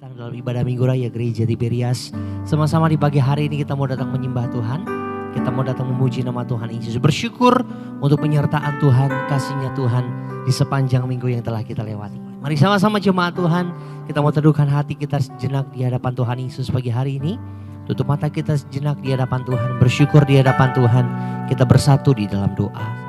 datang dalam ibadah Minggu Raya Gereja Tiberias. Sama-sama di pagi hari ini kita mau datang menyembah Tuhan. Kita mau datang memuji nama Tuhan Yesus. Bersyukur untuk penyertaan Tuhan, kasih-Nya Tuhan di sepanjang minggu yang telah kita lewati. Mari sama-sama jemaat Tuhan, kita mau teduhkan hati kita sejenak di hadapan Tuhan Yesus pagi hari ini. Tutup mata kita sejenak di hadapan Tuhan, bersyukur di hadapan Tuhan. Kita bersatu di dalam doa.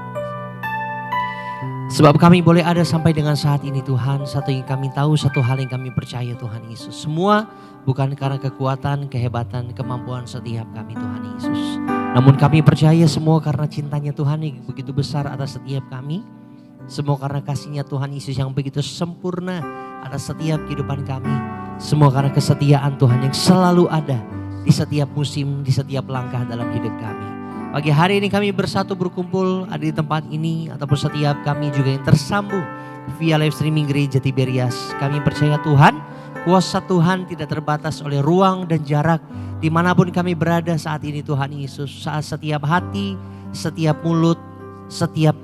Sebab kami boleh ada sampai dengan saat ini Tuhan, satu yang kami tahu, satu hal yang kami percaya Tuhan Yesus. Semua bukan karena kekuatan, kehebatan, kemampuan setiap kami Tuhan Yesus. Namun kami percaya semua karena cintanya Tuhan yang begitu besar atas setiap kami. Semua karena kasih-Nya Tuhan Yesus yang begitu sempurna atas setiap kehidupan kami. Semua karena kesetiaan Tuhan yang selalu ada di setiap musim, di setiap langkah dalam hidup kami. Pagi hari ini kami bersatu berkumpul ada di tempat ini ataupun setiap kami juga yang tersambung via live streaming Gereja Tiberias. Kami percaya Tuhan, kuasa Tuhan tidak terbatas oleh ruang dan jarak dimanapun kami berada saat ini Tuhan Yesus. Saat setiap hati, setiap mulut, setiap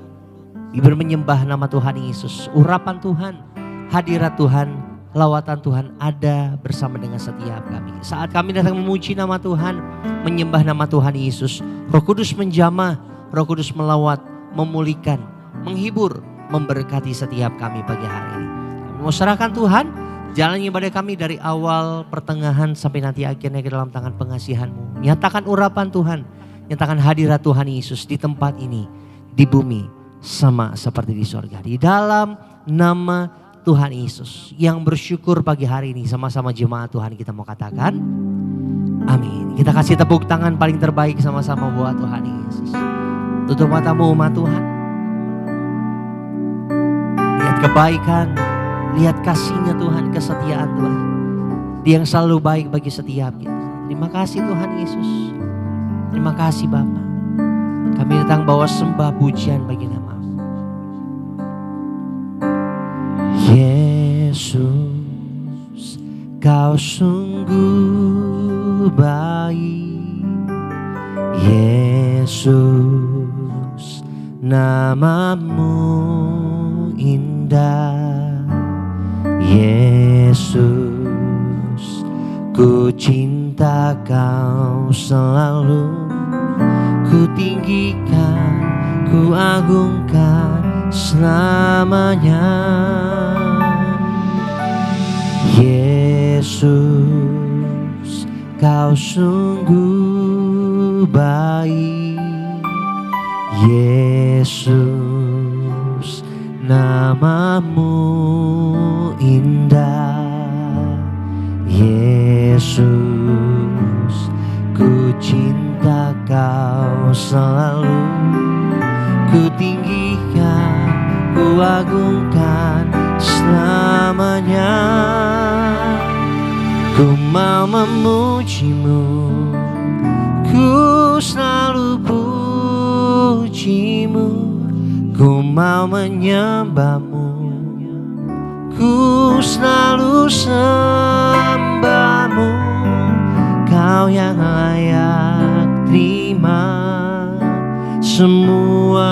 menyembah nama Tuhan Yesus. Urapan Tuhan, hadirat Tuhan, lawatan Tuhan ada bersama dengan setiap kami. Saat kami datang memuji nama Tuhan, menyembah nama Tuhan Yesus, Roh Kudus menjamah, Roh Kudus melawat, memulihkan, menghibur, memberkati setiap kami pagi hari ini. Kami mau serahkan Tuhan, jalan ibadah kami dari awal, pertengahan sampai nanti akhirnya ke dalam tangan pengasihan-Mu. Nyatakan urapan Tuhan, nyatakan hadirat Tuhan Yesus di tempat ini, di bumi, sama seperti di sorga. Di dalam nama Tuhan Yesus yang bersyukur pagi hari ini sama-sama jemaat Tuhan kita mau katakan amin. Kita kasih tepuk tangan paling terbaik sama-sama buat Tuhan Yesus. Tutup matamu umat Tuhan. Lihat kebaikan, lihat kasih-Nya Tuhan, kesetiaan Tuhan. Dia yang selalu baik bagi setiap kita. Terima kasih Tuhan Yesus. Terima kasih Bapa. Kami datang bawa sembah pujian bagi nama. Yesus, Kau sungguh baik. Yesus, nama-Mu indah. Yesus, ku cinta Kau selalu. Ku tinggikan, ku agungkan selamanya. Yesus, Kau sungguh baik. Yesus, nama-Mu indah. Yesus, ku cinta Kau selalu. Ku tinggikan, ku agungkan selamanya. Ku mau memuji-Mu, ku selalu puji-Mu. Ku mau menyembah-Mu, ku selalu sembah-Mu. Kau yang layak terima semua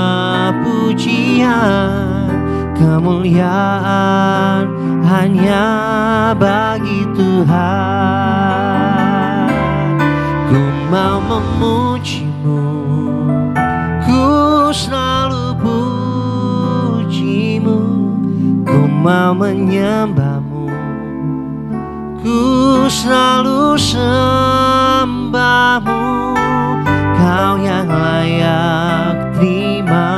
pujian, kemuliaan hanya bagi Tuhan. Ku mau memuji-Mu, ku selalu puji-Mu. Ku mau menyembah-Mu, ku selalu sembah-Mu. Kau yang layak terima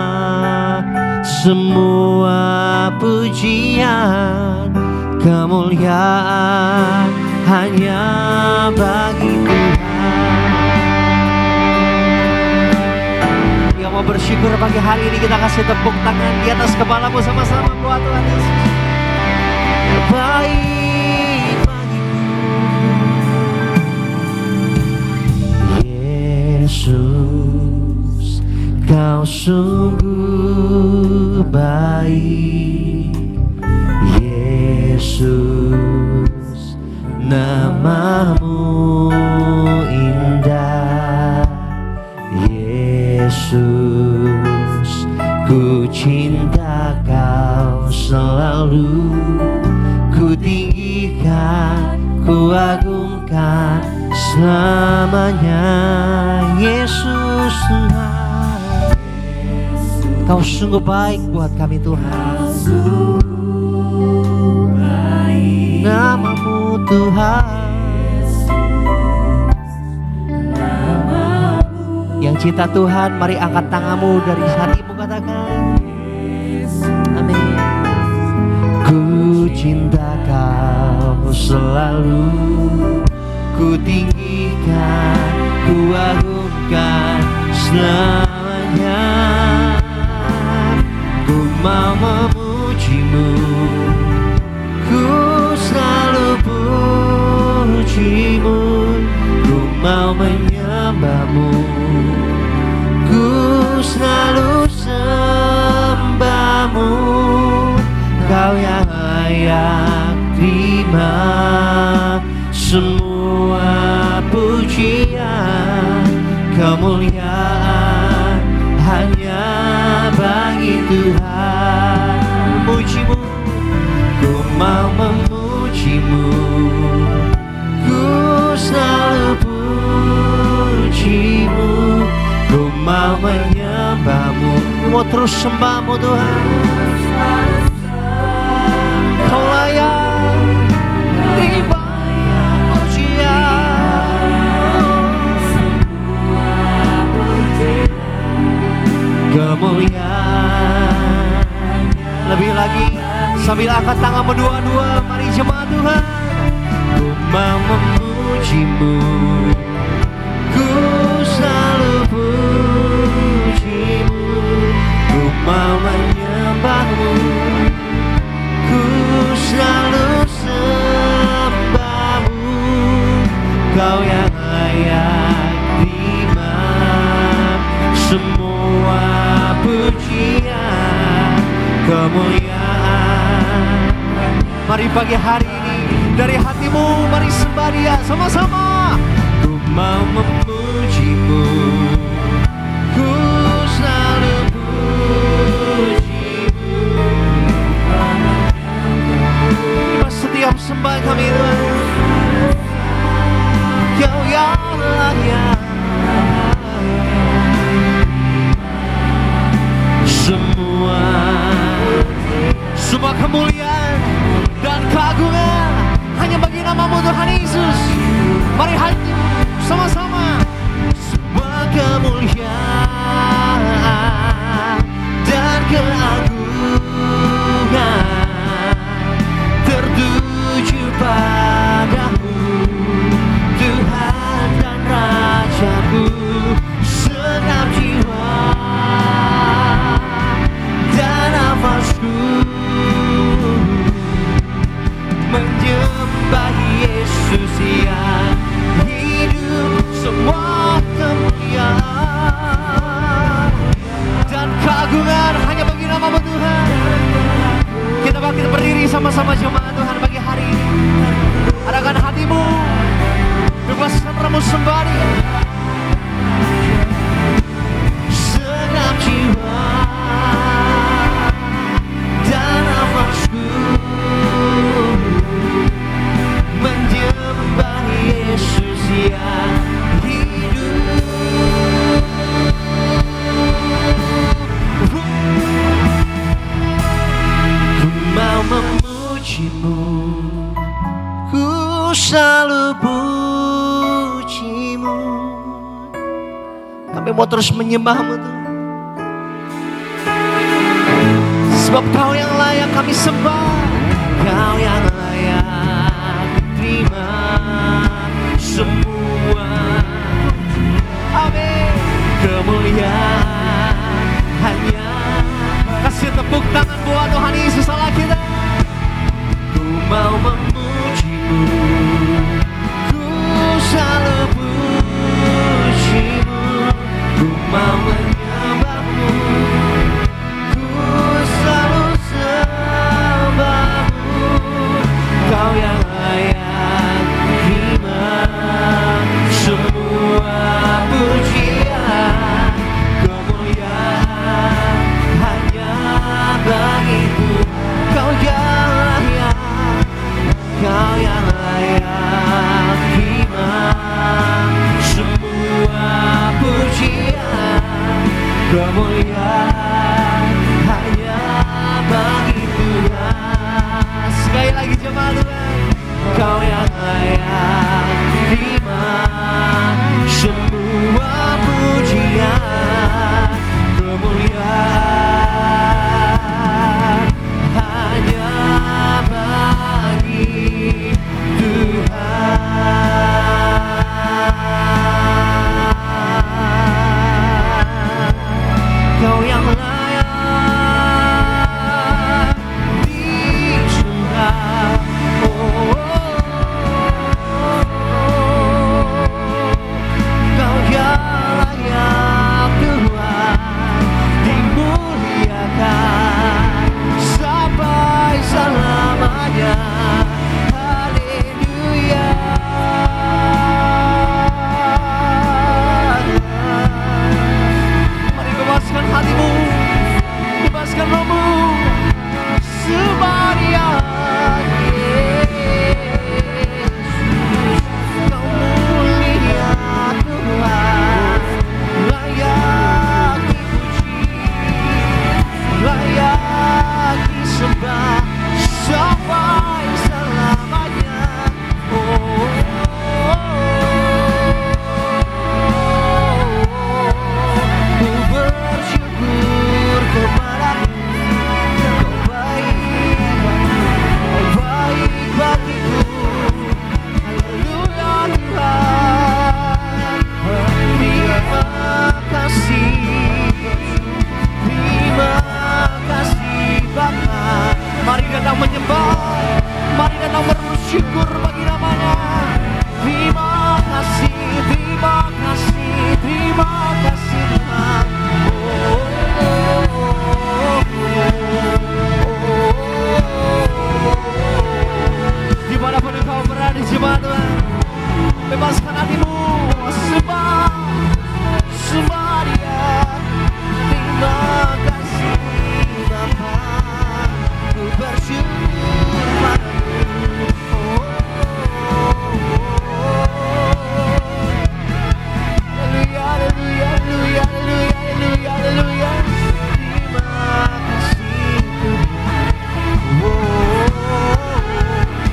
semua pujian, kemuliaan hanya bagi Tuhan. Yang mau bersyukur pagi hari ini kita kasih tepuk tangan di atas kepalamu sama-sama buat Tuhan Yesus. Baik bagiku. Yesus, Kau sungguh baik. Yesus, nama-Mu indah. Yesus, ku cinta Kau selalu. Ku tinggikan, ku agungkan selamanya. Yesus Tuhan, Kau sungguh baik buat kami Tuhan. Namamu Tuhan, yang cinta Tuhan, mari angkat tanganmu dari hatimu, katakan amin. Ku cinta Kau selalu, ku tinggikan, ku agungkan selamanya. Ku mau memujimu, ku selalu pujimu, ku mau menyembahmu, ku selalu sembahmu. Kau yang layak terima semua pujian, kemuliaan hanya bagi Tuhan. Memujimu, ku mau memujimu, ku selalu pujimu, ku mau menyembahmu. Mau terus sembahmu Tuhan. Kau layak terima pujian, kemuliaan. Lebih lagi sambil angkat tangan berdua-dua, mari jemaat Tuhan. Ku mau memujimu, ku selalu pujimu, ku mau menyembahmu, ku selalu sembahmu. Kau yang layak terima semua pujian, kemuliaan. Mari pagi hari ini dari hatimu, mari sembah Dia sama-sama. Ku mau memujimu, ku selalu pujimu. Setiap sembah kami Tuhan, Kau yang layak semua kemuliaan dan keagungan hanya bagi namamu Tuhan Yesus. Mari hati sama-sama. Semua kemuliaan dan keagungan tertuju padamu, Tuhan dan Rajaku. Segenap jiwa dan nafasku menyembah Yesus yang hidup. Semua kemuliaan dan keagungan hanya bagi namamu Tuhan. Kita bangkit berdiri sama-sama jemaat Tuhan pagi hari ini. Arahkan hatimu, bebaskan remu sembah Dia. Segenap jiwa dan nafasku menyembah Yesus yang hidup. Ku mau memujimu, ku selalu pujimu. Kami mau terus menyembahmu Tuhan, sebab Kau yang layak kami sembah. Kau yang layak terima semua, amin. Kemuliaan hanya. Kasih tepuk tangan buat Tuhan Yesus Allah kita. Ku mau memujimu, ku selalu pujimu, ku mau menyembahmu, ku selalu sembahmu. Kau yang layak terima semua pujian, kemuliaan hanya bagimu. Kau bersyukur bagi namanya. Terima kasih, terima kasih, terima kasih Tuhan. Dimanapun engkau berada jemaat Tuhan, bebaskan hatimu, sembah, sembah Dia. Terima kasih Bapa, ku bersyukur padamu. Haleluya, haleluya, haleluya, haleluya, haleluya, haleluya. Terima kasih Tuhan.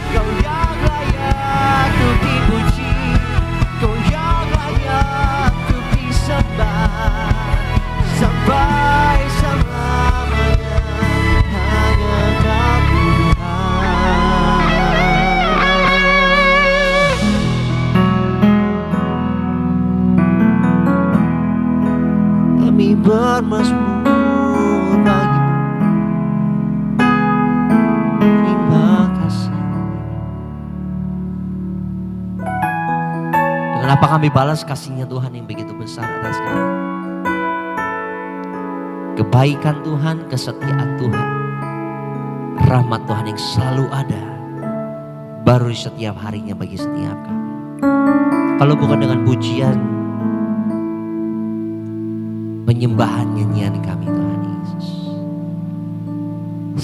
Kau yang layak untuk dipuji, Kau yang layak untuk disembah sampai selamanya. Hanya Kau Tuhan. Kami bermazmur bagimu. Terima kasih. Dengan apa kami balas kasih-Nya Tuhan yang begitu besar atas kami. Kebaikan Tuhan, kesetiaan Tuhan, rahmat Tuhan yang selalu ada, baru setiap harinya bagi setiap kami. Kalau bukan dengan pujian, penyembahan, nyanyian kami Tuhan Yesus.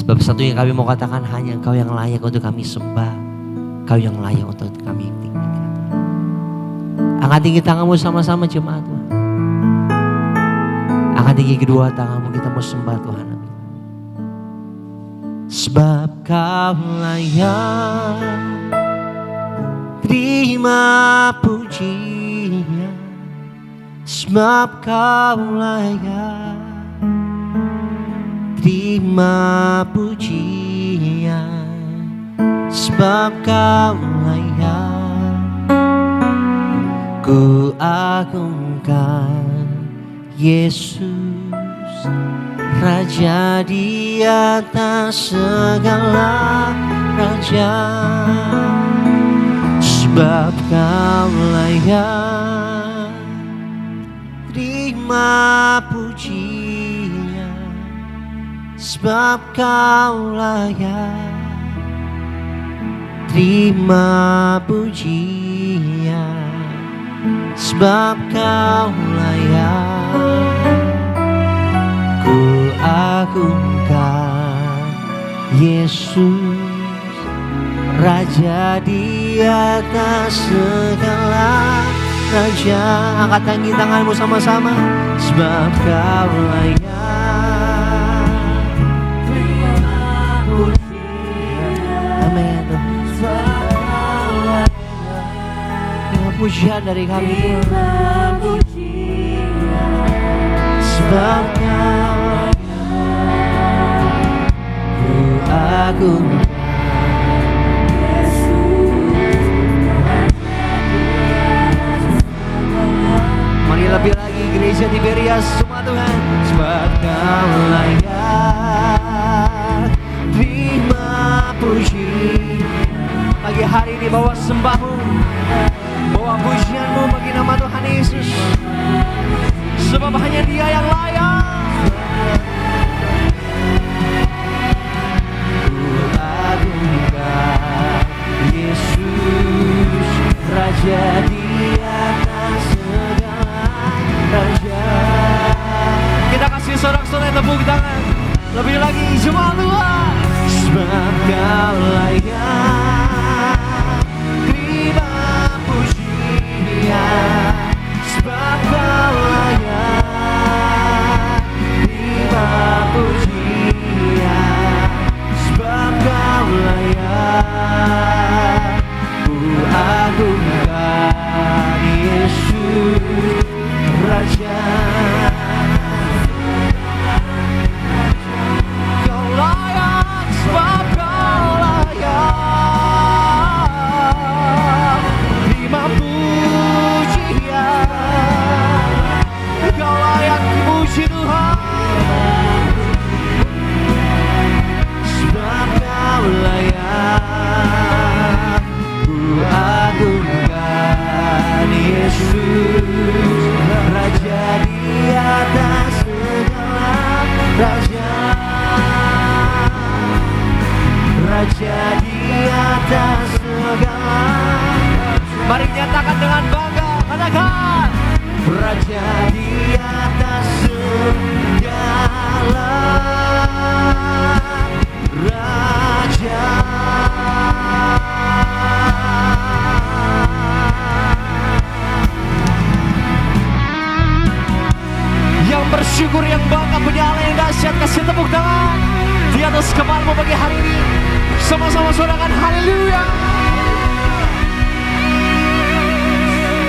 Sebab satu yang kami mau katakan, hanya Engkau yang layak untuk kami sembah, Kau yang layak untuk kami tinggikan. Angkat tinggi tanganmu sama-sama jemaat Tuhan. Angkat tinggi kedua tanganmu, kita mau sembah Tuhan. Sebab Kau layak terima pujian. Sebab Kau layak terima pujian. Sebab Kau layak, ku agungkan Yesus, Raja di atas segala raja. Sebab Kau layak terima pujian. Sebab Kau layak terima pujian. Sebab Kau layak, ku agungkan Yesus, Raja di atas segala raja. Angkat tanganmu sama-sama. Sebab Kau layak terima pujian. Amin. Terima pujian dari kami. Sebab Kau layak, ku agungkan lebih lagi gereja Tiberias semua Tuhan. Sebab Kau layak terima puji. Pagi hari ini bawa sembahmu, bawa pujianmu bagi nama Tuhan Yesus. Sebab hanya Dia yang layak. Ku agungkan Yesus, Raja di atas raja. Kita kasih sorak-sorai tepuk tangan. Lebih lagi jemaat Tuhan. Sebab Kau layak terima pujian. Sebab Kau layak terima pujian. Sebab Kau layak, ku agungkan Yesus, Raja. Kau layak, sebab Kau layak. di atas segala raja. Yang bersyukur, yang bangga, punya Allah yang dahsyat, kasih tepuk tangan di atas kepalamu pagi hari ini. Sama-sama sorakan haleluya.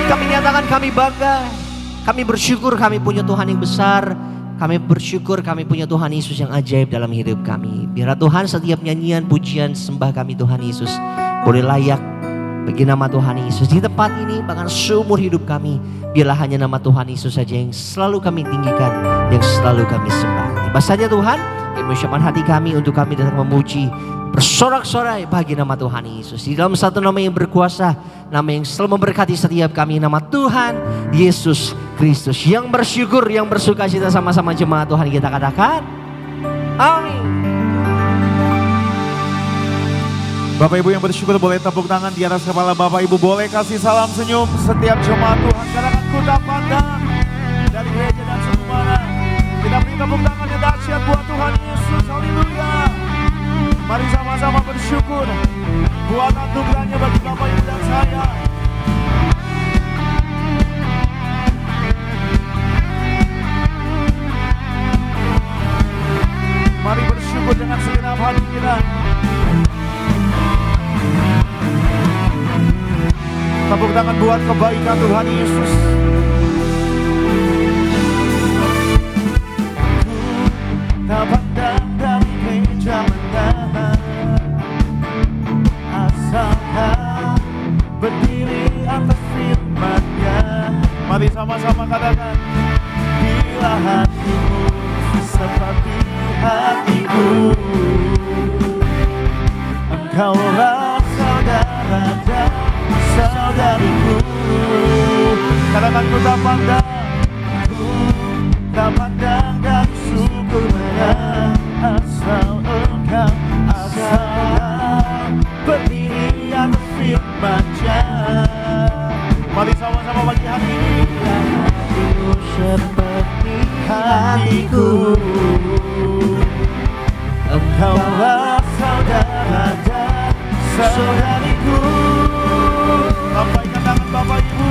Kami nyatakan kami bangga, kami bersyukur kami punya Tuhan yang besar. Kami bersyukur kami punya Tuhan Yesus yang ajaib dalam hidup kami. Biarlah Tuhan setiap nyanyian, pujian, sembah kami Tuhan Yesus boleh layak bagi nama Tuhan Yesus. Di tempat ini bahkan seumur hidup kami, biarlah hanya nama Tuhan Yesus saja yang selalu kami tinggikan, yang selalu kami sembah. Tiba saja Tuhan, kami menyiapkan hati kami untuk kami datang memuji, bersorak-sorai bagi nama Tuhan Yesus. Di dalam satu nama yang berkuasa, nama yang selalu memberkati setiap kami, nama Tuhan Yesus Kristus. Yang bersyukur, yang bersuka cita sama-sama jemaat Tuhan kita katakan amin. Bapak Ibu yang bersyukur boleh tepuk tangan di atas kepala Bapak Ibu. Boleh kasih salam senyum setiap jemaat Tuhan. Katakan ku tak pandang dari gereja dan semuanya. Kita beri tepuk tangan yang dahsyat buat Tuhan Yesus. Haleluya. Mari sama-sama bersyukur buat anugerahnya bagi Bapak Ibu dan saya. Mari bersyukur dengan segenap hati kita. Tepuk tangan buat kebaikan Tuhan Yesus. Tak pandang dari gereja mana, asalkan berdiri atas firman-Nya. Mari sama-sama katakan, bila hatimu seperti hatiku, engkaulah saudara dan saudariku. Katakan ku tak pandang, ku tak pandang dari suku mana, asal engkau asalkan berdiri atas firman-Nya. Mari sama-sama bagi hari ini. Hatimu seperti hatiku, engkaulah saudara dan saudariku. Lambaikan tangan Bapak Ibu.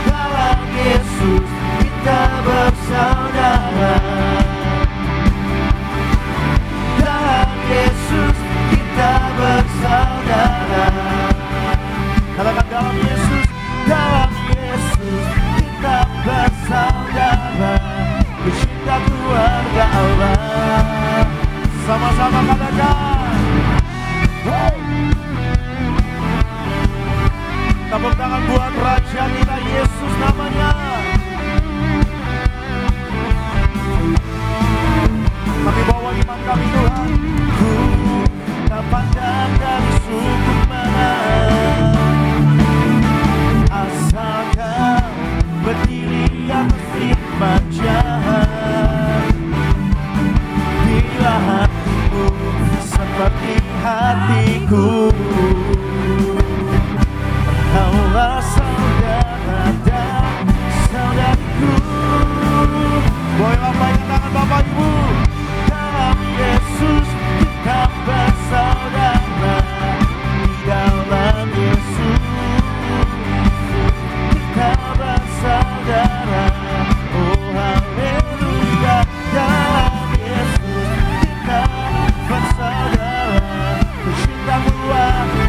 Dalam Yesus kita bersaudara. Dalam Yesus kita bersaudara. Katakan dalam Yesus, dalam Yesus kita bersaudara. Bercinta keluarga Allah. Sama-sama katakan. Hey. Tepuk tangan buat Raja kita Yesus namanya. Kami bawa iman kami Tuhan. Ku tak pandang dari suku mana, asalkan berdiri atas firman-Nya. Bila hatimu seperti hatiku, engkaulah saudara dan saudariku. Boleh lambaikan tangan Bapak Ibu. Dalam Yesus kita bersaudara. Di dalam Yesus kita bersaudara. Oh haleluya. Dalam Yesus kita bersaudara. Bercinta keluarga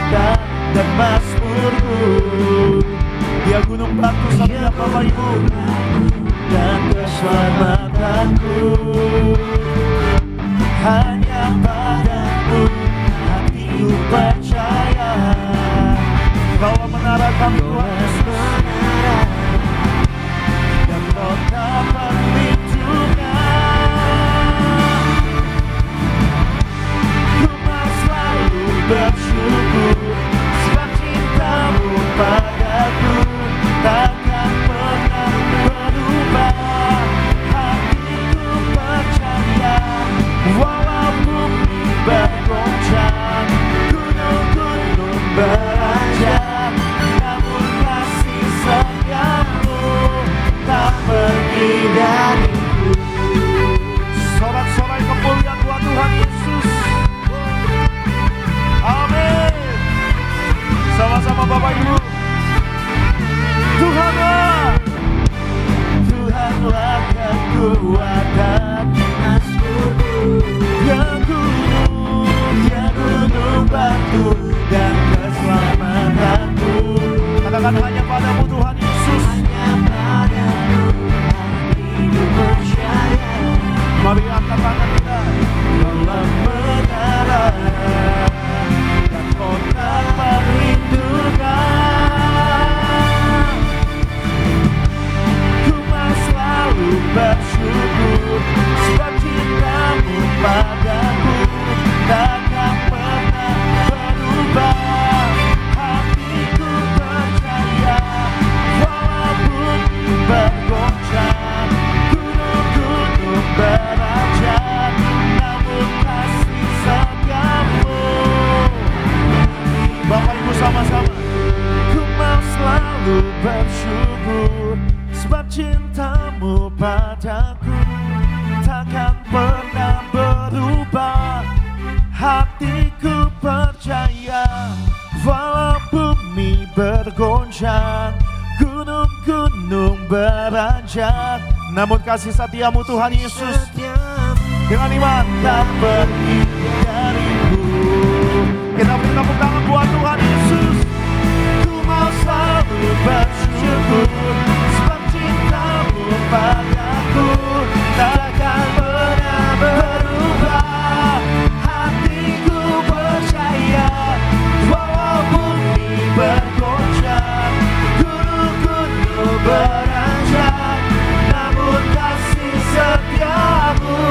cinta dan mazmurku. Dia gunung batu setiap Bapak Ibu dan keselamatanku. Hanya padamu hatiku percaya. Kau menara kami Tuhan Yesus, dan kota perlindungan. Ku mau selalu bersyukur sebab cintamu padaku takkan pernah berubah. Hatiku percaya walau bumi bergoncang, gunung-gunung beranjak, namun kasih setiamu tak pergi dariku. Sorak-sorai kemuliaan buat Tuhan Yesus. Amin. Sama-sama Bapak Ibu. Tuhanlah, Tuhanlah kekuatan mazmurku. Dia gunung batu dan keselamatanku. Katakan hanya padamu Tuhan Yesus. Hanya padamu hatiku percaya. Mari angkat tangan kita. Dalam menara dan kota perlindungan, ku mau selalu bersyukur sebab cintamu padaku takkan pernah berubah. Hatiku percaya walaupun bergoncang, gunung-gunung beranjak, namun kasih setiamu. Bapak Ibu sama-sama. Ku mau selalu bersyukur sebab cintamu padaku takkan pernah berubah. Hatiku percaya walau bumi bergoncang, gunung-gunung beranjak, namun kasih setiamu Tuhan Yesus dengan iman tak pergi dariku. Kita beri tepuk tangan buat Tuhan Yesus. Ku mau selalu bersyukur sebab cintamu padaku takkan pernah berubah. Hatiku percaya walau bumi bergoncang, gunung-gunung beranjak, namun kasih setiamu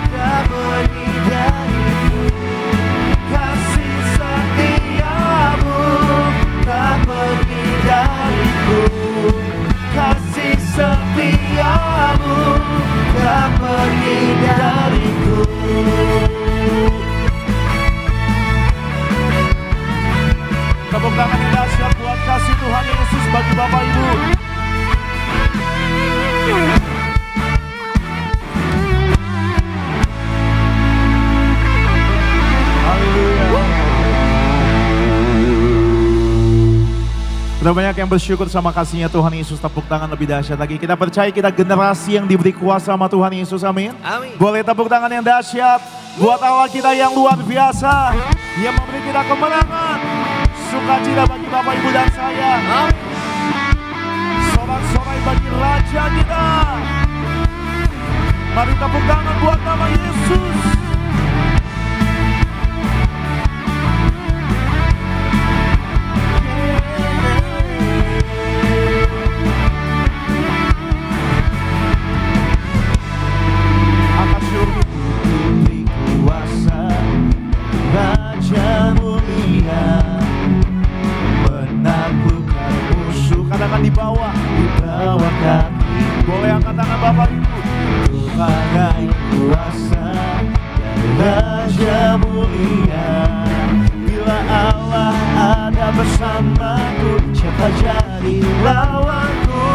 tak pergi dariku. Kasih setiamu tak pergi dariku. Kasih setiamu tak pergi dariku. Tepuk tangan yang dahsyat buat kasih Tuhan Yesus bagi Bapak Ibu. Sudah banyak yang bersyukur sama kasihnya Tuhan Yesus. Tepuk tangan lebih dahsyat lagi. Kita percaya kita generasi yang diberi kuasa sama Tuhan Yesus. Amin. Amin. Boleh tepuk tangan yang dahsyat buat Allah kita yang luar biasa, yang memberi kita kemenangan, sukacita bagi Bapak Ibu dan saya. Amin. Sorak-sorai bagi Raja kita. Mari tepuk tangan buat nama Yesus. Raja mulia menaklukkan musuh. Katakan di bawah kaki. Boleh angkat tangan Bapak Ibu. Tuhan kuasa dan Raja mulia. Bila Allah ada bersamaku, siapa jadi lawanku?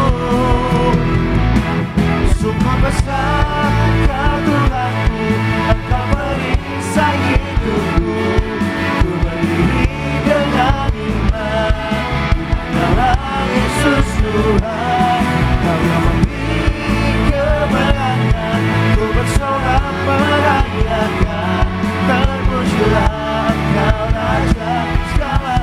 Sungguh besar kau Tuhanku, Engkau merisai hidupku. Ku berdiri dengan iman dalam Yesus Tuhan. Kau yang memberi kemenangan, ku bersorak merayakan. Terpujilah Engkau Raja segala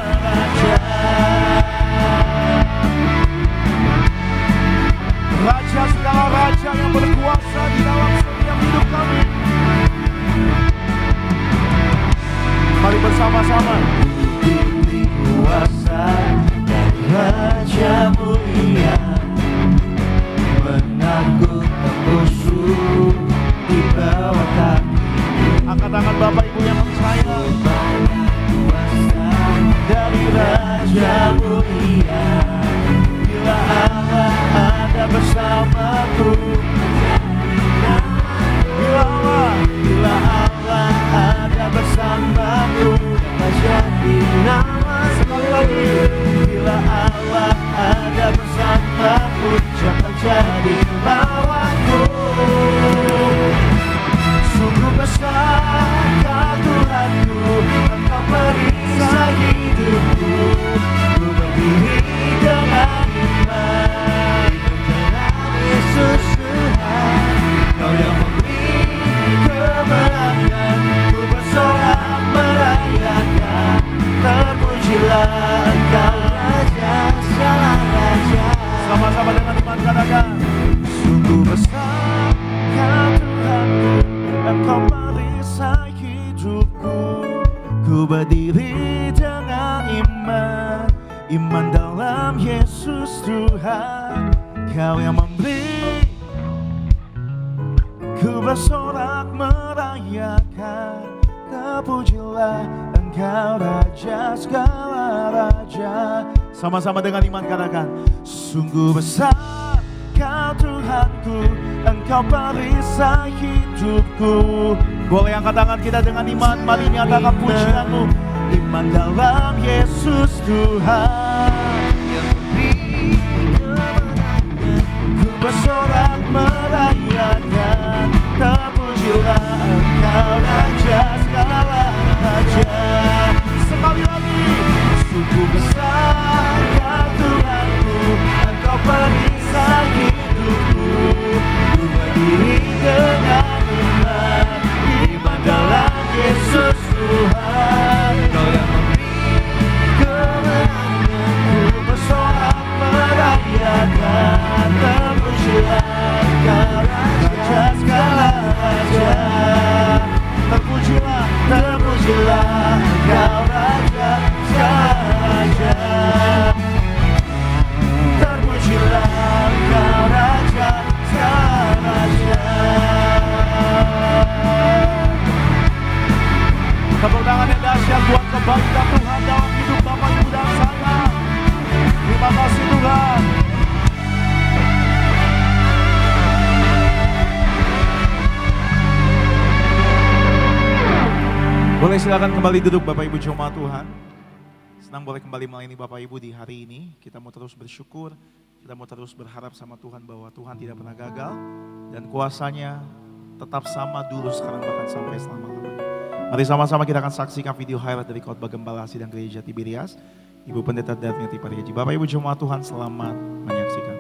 Raja mulia. Bila Allah ada bersamaku, bila Allah ada bersamaku, Jadi nama sekali lagi. Bila Allah ada bersamaku, jangan jadi lawanku. Sungguh besar Tuhanku, Engkau periksa hidupku. Ku berdiri dengan iman dalam Yesus Tuhan. Kau yang memberi kemenangan, ku bersorak merayakan. Terpujilah Engkau Raja, segala Raja. Sama-sama dengan iman katakan, sungguh besar Tuhanku, Engkau periksa hidupku. Ku berdiri dengan iman dalam Yesus Tuhan. Kau yang memberi, ku bersorak merayakan. Terpujilah Engkau Raja, segala Raja. Sama-sama dengan iman katakan, sungguh besar Kau Tuhanku, Engkau periksa hidupku. Boleh angkat tangan kita dengan iman, mari nyatakan pujianmu. Iman dalam Yesus Tuhan. Ku bersorak merayakan. Terpujilah Engkau Raja, segala Raja. Sekali lagi, sungguh besar Kau Tuhanku, Engkau periksa hidupku. Ku berdiri dengan iman dalam Yesus Tuhan. Kau yang memberi kemenangan, ku bersorak merayakan. Terpujilah Engkau Raja, segala Raja. Terpujilah Engkau Raja, segala Raja. Terpujilah Engkau Raja, segala Raja. Tepuk tangan yang dahsyat buat kebaikan Tuhan dalam hidup Bapak, Ibu, dan saya. Terima kasih Tuhan. Boleh silakan kembali duduk Bapak Ibu jemaat Tuhan. Senang boleh kembali melayani Bapak Ibu di hari ini. Kita mau terus bersyukur, kita mau terus berharap sama Tuhan bahwa Tuhan tidak pernah gagal dan kuasanya tetap sama dulu, sekarang, bahkan sampai selama-lamanya. Mari sama-sama kita akan saksikan video highlight dari khotbah Gembala Sidang Gereja Tiberias. Ibu Pendeta Darmiati Parieji. Bapak Ibu jemaat Tuhan, selamat menyaksikan.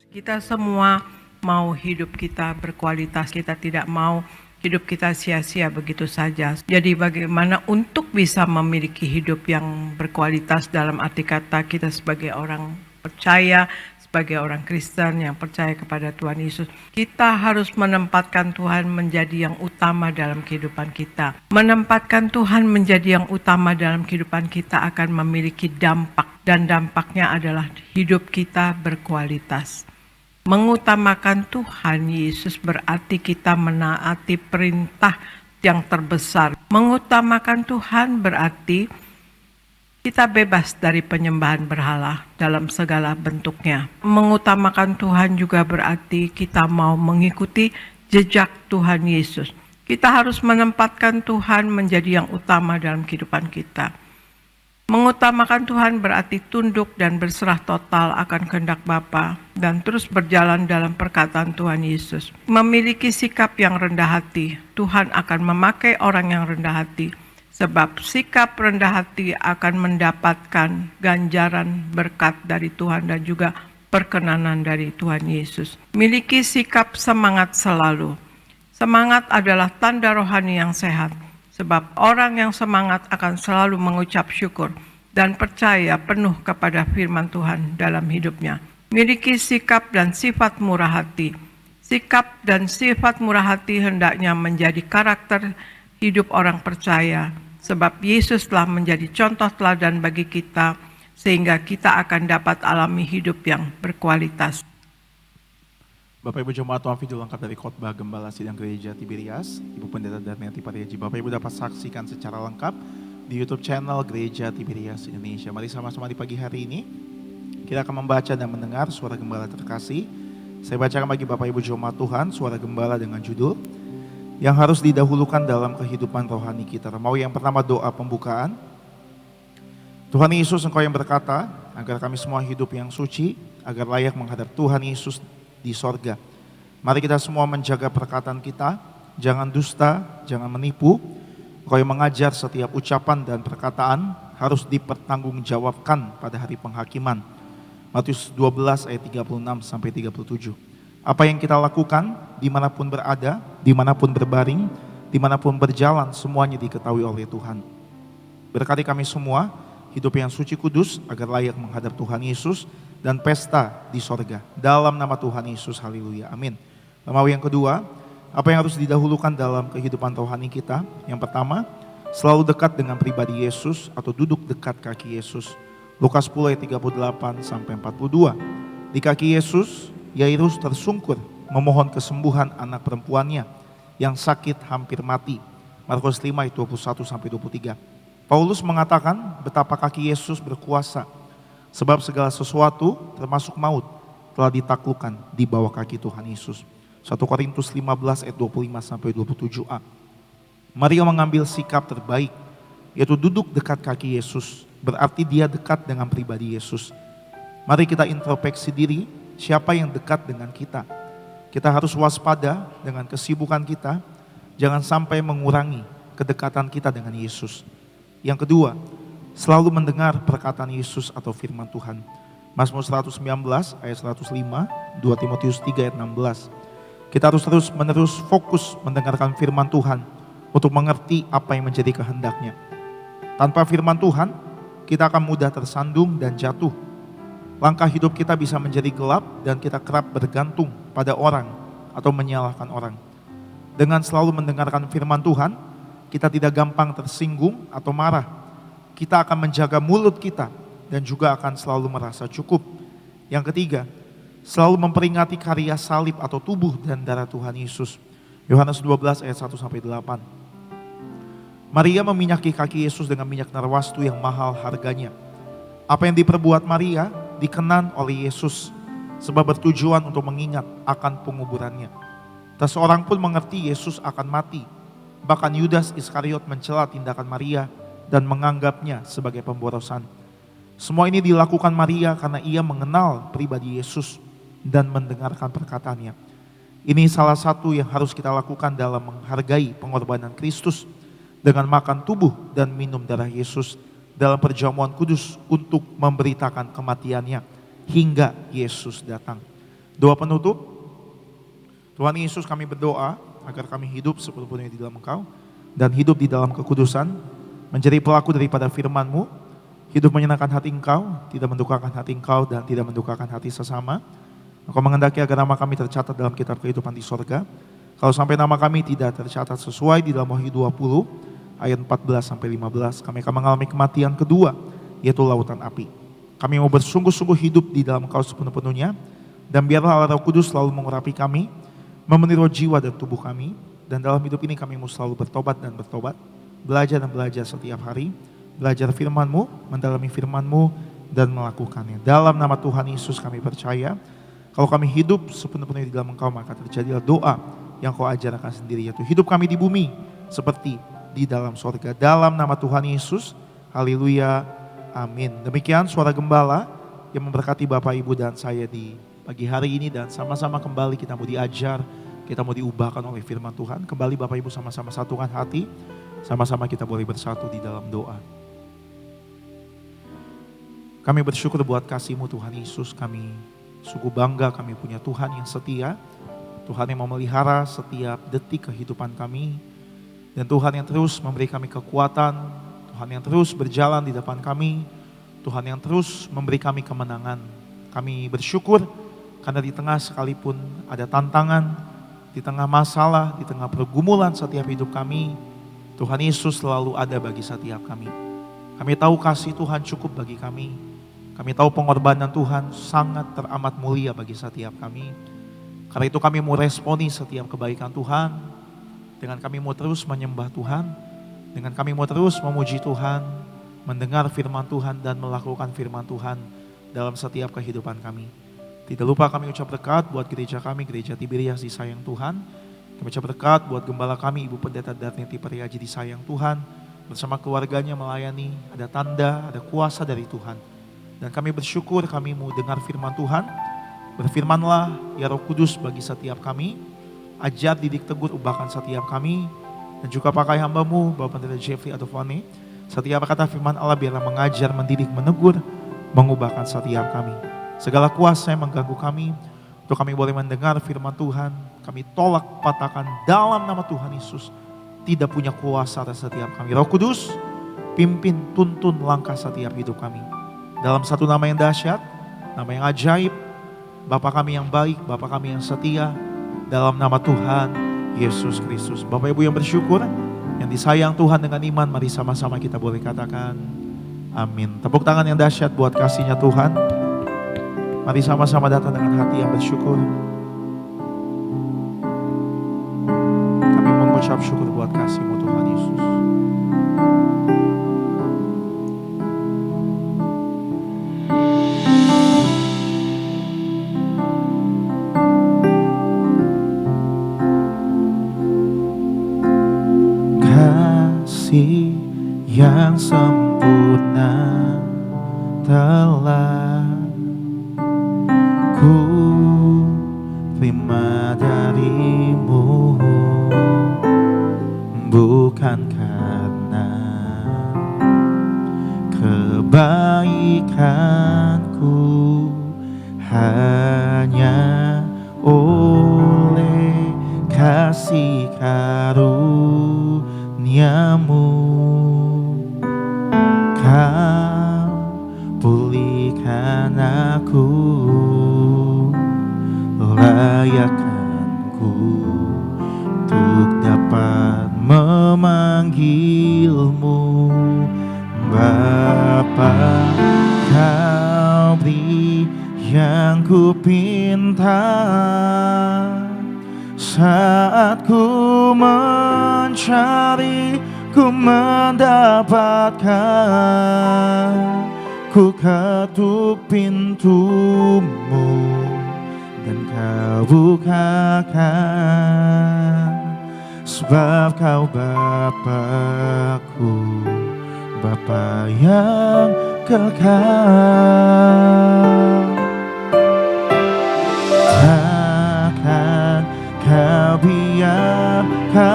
Kita semua mau hidup kita berkualitas, kita tidak mau hidup kita sia-sia begitu saja. Jadi bagaimana untuk bisa memiliki hidup yang berkualitas dalam arti kata kita sebagai orang percaya, sebagai orang Kristen yang percaya kepada Tuhan Yesus, kita harus menempatkan Tuhan menjadi yang utama dalam kehidupan kita. Menempatkan Tuhan menjadi yang utama dalam kehidupan kita akan memiliki dampak, dan dampaknya adalah hidup kita berkualitas. Mengutamakan Tuhan Yesus berarti kita menaati perintah yang terbesar. Mengutamakan Tuhan berarti kita bebas dari penyembahan berhala dalam segala bentuknya. Mengutamakan Tuhan juga berarti kita mau mengikuti jejak Tuhan Yesus. Kita harus menempatkan Tuhan menjadi yang utama dalam kehidupan kita. Mengutamakan Tuhan berarti tunduk dan berserah total akan kehendak Bapa dan terus berjalan dalam perkataan Tuhan Yesus. Memiliki sikap yang rendah hati, Tuhan akan memakai orang yang rendah hati. Sebab sikap rendah hati akan mendapatkan ganjaran berkat dari Tuhan dan juga perkenanan dari Tuhan Yesus. Miliki sikap semangat selalu. Semangat adalah tanda rohani yang sehat. Sebab orang yang semangat akan selalu mengucap syukur dan percaya penuh kepada firman Tuhan dalam hidupnya. Miliki sikap dan sifat murah hati. Sikap dan sifat murah hati hendaknya menjadi karakter hidup orang percaya. Sebab Yesus telah menjadi contoh teladan bagi kita, sehingga kita akan dapat alami hidup yang berkualitas. Bapak Ibu jemaat Tuhan, video lengkap dari khotbah Gembala Sidang Gereja Tiberias, Ibu Pendeta Darmiati Parieji. Bapak Ibu dapat saksikan secara lengkap di YouTube channel Gereja Tiberias Indonesia. Mari sama-sama di pagi hari ini kita akan membaca dan mendengar suara gembala terkasih. Saya bacakan bagi Bapak Ibu jemaat Tuhan suara gembala dengan judul yang harus didahulukan dalam kehidupan rohani kita. Romawi yang pertama, doa pembukaan. Tuhan Yesus, Engkau yang berkata agar kami semua hidup yang suci, agar layak menghadap Tuhan Yesus di sorga. Mari kita semua menjaga perkataan kita, jangan dusta, jangan menipu. Engkau yang mengajar setiap ucapan dan perkataan harus dipertanggungjawabkan pada hari penghakiman. Matius 12 ayat 36 sampai 37. Apa yang kita lakukan, dimanapun berada, dimanapun berbaring, dimanapun berjalan, semuanya diketahui oleh Tuhan. Berkati kami semua, hidup yang suci kudus, agar layak menghadap Tuhan Yesus dan pesta di sorga. Dalam nama Tuhan Yesus, haleluya, amin. Romawi yang kedua, apa yang harus didahulukan dalam kehidupan rohani kita? Yang pertama, selalu dekat dengan pribadi Yesus atau duduk dekat kaki Yesus. Lukas 10 ayat 38 sampai 42. Di kaki Yesus, Yairus tersungkur memohon kesembuhan anak perempuannya yang sakit hampir mati. Markus 5 ayat 21 sampai 23. Paulus mengatakan betapa kaki Yesus berkuasa, sebab segala sesuatu termasuk maut telah ditaklukkan di bawah kaki Tuhan Yesus. 1 Korintus 15 ayat 25 sampai 27a. Maria mengambil sikap terbaik, yaitu duduk dekat kaki Yesus. Berarti dia dekat dengan pribadi Yesus. Mari kita introspeksi diri, siapa yang dekat dengan kita. Kita harus waspada dengan kesibukan kita, jangan sampai mengurangi kedekatan kita dengan Yesus. Yang kedua, selalu mendengar perkataan Yesus atau firman Tuhan. Mazmur 119 ayat 105, 2 Timotius 3 ayat 16. Kita harus terus-menerus fokus mendengarkan firman Tuhan untuk mengerti apa yang menjadi kehendaknya. Tanpa firman Tuhan, kita akan mudah tersandung dan jatuh. Langkah hidup kita bisa menjadi gelap dan kita kerap bergantung pada orang atau menyalahkan orang. Dengan selalu mendengarkan firman Tuhan, kita tidak gampang tersinggung atau marah. Kita akan menjaga mulut kita dan juga akan selalu merasa cukup. Yang ketiga, selalu memperingati karya salib atau tubuh dan darah Tuhan Yesus. Yohanes 12 ayat 1 sampai 8. Maria meminyaki kaki Yesus dengan minyak narwastu yang mahal harganya. Apa yang diperbuat Maria dikenan oleh Yesus sebab bertujuan untuk mengingat akan penguburannya. Tak seorang pun mengerti Yesus akan mati. Bahkan Yudas Iskariot mencela tindakan Maria dan menganggapnya sebagai pemborosan. Semua ini dilakukan Maria karena ia mengenal pribadi Yesus dan mendengarkan perkataannya. Ini salah satu yang harus kita lakukan dalam menghargai pengorbanan Kristus dengan makan tubuh dan minum darah Yesus dalam perjamuan kudus untuk memberitakan kematiannya hingga Yesus datang. Doa penutup. Tuhan Yesus, kami berdoa agar kami hidup sepenuhnya di dalam Engkau dan hidup di dalam kekudusan, menjadi pelaku daripada firman-Mu, hidup menyenangkan hati Engkau, tidak mendukakan hati Engkau dan tidak mendukakan hati sesama. Engkau menghendaki agar nama kami tercatat dalam kitab kehidupan di sorga. Kalau sampai nama kami tidak tercatat sesuai di dalam Wahyu 20 ayat 14 sampai 15, kami akan mengalami kematian kedua, yaitu lautan api. Kami mau bersungguh-sungguh hidup di dalam Engkau sepenuh-penuhnya, dan biarlah Allah Roh Kudus selalu mengurapi kami, memenuhi roh jiwa dan tubuh kami, dan dalam hidup ini kami mau selalu bertobat dan bertobat, belajar dan belajar setiap hari, belajar firman-Mu, mendalami firman-Mu, dan melakukannya. Dalam nama Tuhan Yesus kami percaya, kalau kami hidup sepenuh-penuhnya di dalam Engkau, maka terjadilah doa yang Kau ajarkan sendiri, yaitu hidup kami di bumi seperti di dalam sorga. Dalam nama Tuhan Yesus, haleluya, amin. Demikian suara gembala yang memberkati Bapak Ibu dan saya di pagi hari ini, dan sama-sama kembali kita mau diajar, kita mau diubahkan oleh firman Tuhan. Kembali Bapak Ibu sama-sama satukan hati, sama-sama kita boleh bersatu di dalam doa. Kami bersyukur buat kasih-Mu Tuhan Yesus, kami sungguh bangga kami punya Tuhan yang setia, Tuhan yang memelihara setiap detik kehidupan kami, dan Tuhan yang terus memberi kami kekuatan, Tuhan yang terus berjalan di depan kami, Tuhan yang terus memberi kami kemenangan. Kami bersyukur karena di tengah sekalipun ada tantangan, di tengah masalah, di tengah pergumulan setiap hidup kami, Tuhan Yesus selalu ada bagi setiap kami. Kami tahu kasih Tuhan cukup bagi kami. Kami tahu pengorbanan Tuhan sangat teramat mulia bagi setiap kami. Karena itu kami mau responi setiap kebaikan Tuhan, dengan kami mau terus menyembah Tuhan, Dengan kami mau terus memuji Tuhan, mendengar firman Tuhan dan melakukan firman Tuhan dalam setiap kehidupan kami. Tidak lupa kami ucap berkat buat gereja kami, Gereja Tiberias disayang Tuhan. Kami ucap berkat buat gembala kami, Ibu Pendeta Darneti Priaji disayang Tuhan. Bersama keluarganya melayani, ada tanda, ada kuasa dari Tuhan. Dan kami bersyukur kami mau dengar firman Tuhan. Berfirmanlah ya Roh Kudus bagi setiap kami. Ajar, didik, tegur, ubahkan setiap kami. Dan juga pakai hamba-Mu, Bapak Pendeta Jeffrey Adovani. Setiap kata firman Allah biarlah mengajar, mendidik, menegur, mengubahkan setiap kami. Segala kuasa yang mengganggu kami, untuk kami boleh mendengar firman Tuhan, kami tolak, patahkan dalam nama Tuhan Yesus. Tidak punya kuasa atas setiap kami. Roh Kudus, pimpin, tuntun langkah setiap hidup kami. Dalam satu nama yang dahsyat, nama yang ajaib, Bapa kami yang baik, Bapa kami yang setia, dalam nama Tuhan Yesus Kristus. Bapak Ibu yang bersyukur, yang disayang Tuhan dengan iman, mari sama-sama kita boleh katakan amin. Tepuk tangan yang dahsyat buat kasihnya Tuhan. Mari sama-sama datang dengan hati yang bersyukur. Kami mengucap syukur buat kasih-Mu Tuhan Yesus. Yang sempurna telah ku terima dari-Mu, bukan karena kebaikanku, hanya oleh kasih karunia-Mu. Kau pulihkan aku, layakkanku untuk dapat memanggil-Mu Bapa. Kau beri yang ku pinta saat ku mencari, ku mendapatkan, ku ketuk pintu-Mu dan Kau bukakan. Sebab Kau Bapa-Ku, Bapa yang kekal. Takkan Kau biarkan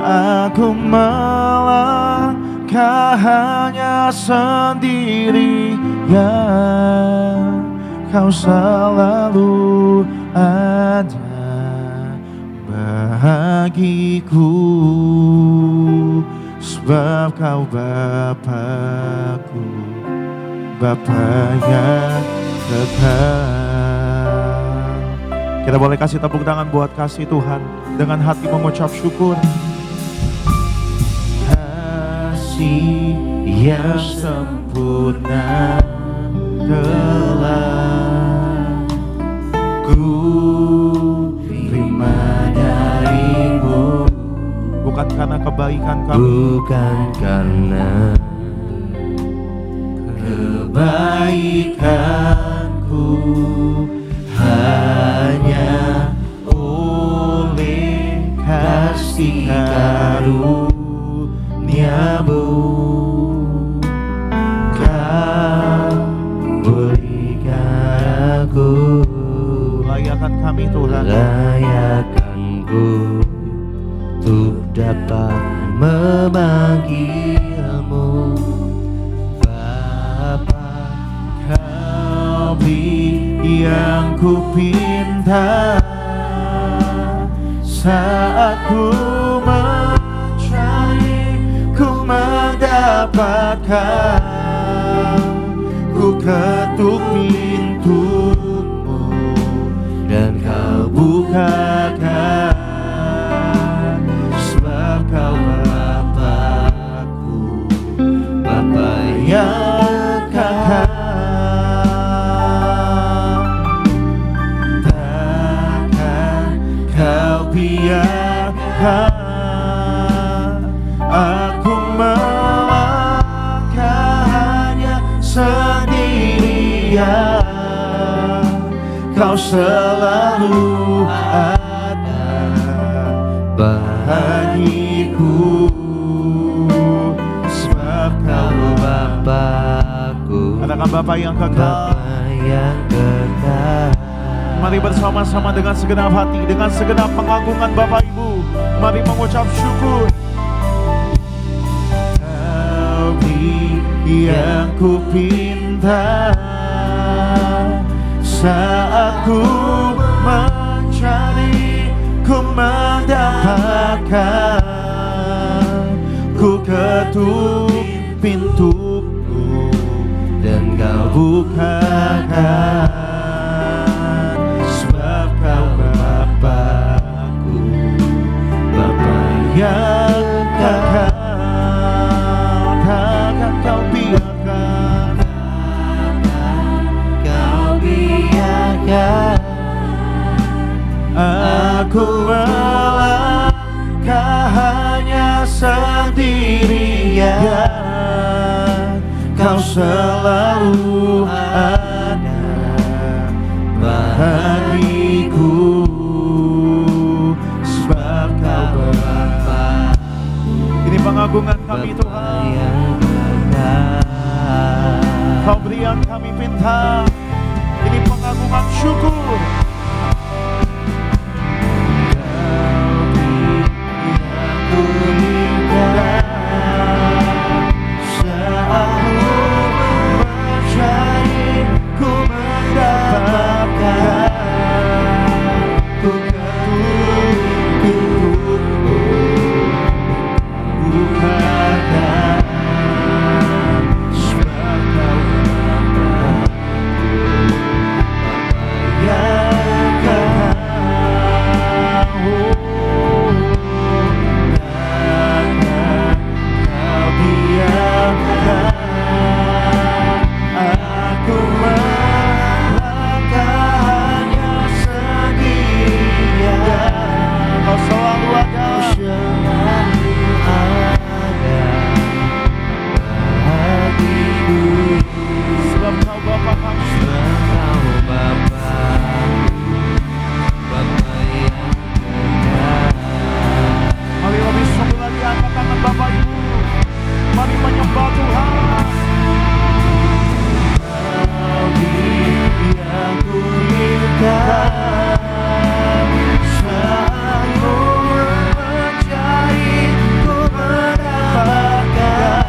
aku melangkah hanya sendirian. Kau selalu ada bagiku, sebab Kau Bapa-Ku, Bapa yang kekal. Kita boleh kasih tepuk tangan buat kasih Tuhan dengan hati mengucap syukur. Kasih yang sempurna telah ku terima dari-Mu, bukan karena kebaikan kami, bukan karena kebaikanku, hanya oleh kasih karunia-Mu. Kau berikan aku, layakkan kami Tuhan, layakkanku untuk dapat memanggil-Mu Bapa. Kau beri yang ku pinta saat ku mencari, ku mendapatkan, ku ketuk pintu-Mu dan Kau bukakan. Sebab Kau Bapa-Ku, Bapa yang kekal. Takkan Kau biarkan Kau selalu ada bagiku, sebab Kau Bapakku, katakan Bapa yang kekal. Bapa yang kekal. Mari bersama-sama dengan segenap hati, dengan segenap pengagungan Bapak Ibu, mari mengucap syukur. Kau beri yang ku pinta, saat ku mencari, ku mendapatkan. Ku ketuk pintuku dan Kau bukakan. Yang kekal, takkan Kau biarkan, Kau biarkan aku melangkah hanya sendirian. Kau selalu ada bagiku, sebab Kau Bapa. Ini pengagungan kami Tuhan. Kau beri yang kami pinta. Ini pengagungan syukur. Kau beri yang saat ku mencari, ku mendapatkan. Ku ketuk pintuku, bukakan, sebab Kau Bapa yang kekal. Takkan Kau biarkan aku melangkah hanya sendirian. Kau selalu ada, sebab Kau Bapa kami. Mari lebih sungguh lagi angkat tangan Bapak Ibu. Mari menyembah Tuhan. Kau yang ku minta, saat ku mencari, ku mendapatkan.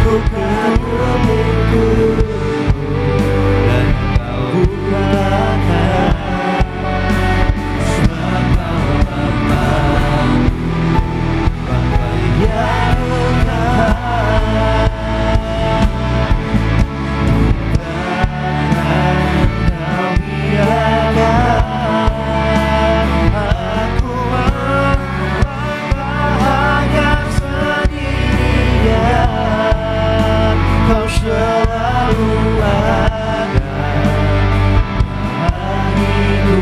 Ku ketuk pintu dan Kau bukakan, sebab Kau Bapa yang kekal. Takkan Kau biarkan aku melangkah hanya sendirian. Kau selalu ada bagiku,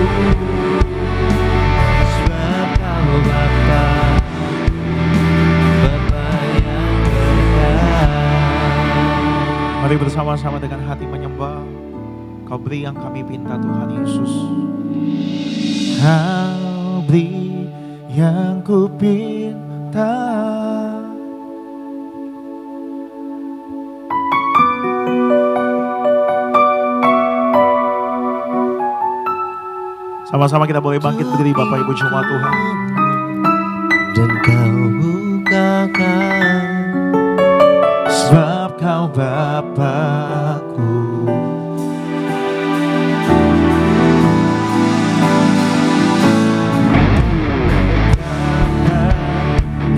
sebab Kau Bapa, Bapa yang kekal. Mari bersama-sama dengan hati menyembah. Kau beri yang kami pinta Tuhan Yesus. Kau beri yang ku pinta. Sama-sama kita boleh bangkit berdiri Bapak Ibu jemaat Tuhan. dan Kau bukakan, Sebab Kau Bapakku.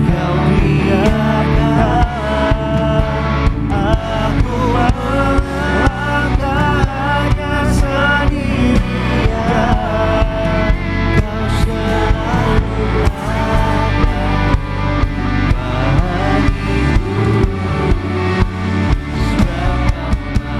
Kau biarkan aku melangkah hanya sendirian. Kau selalu ada bagiku, sebab Kau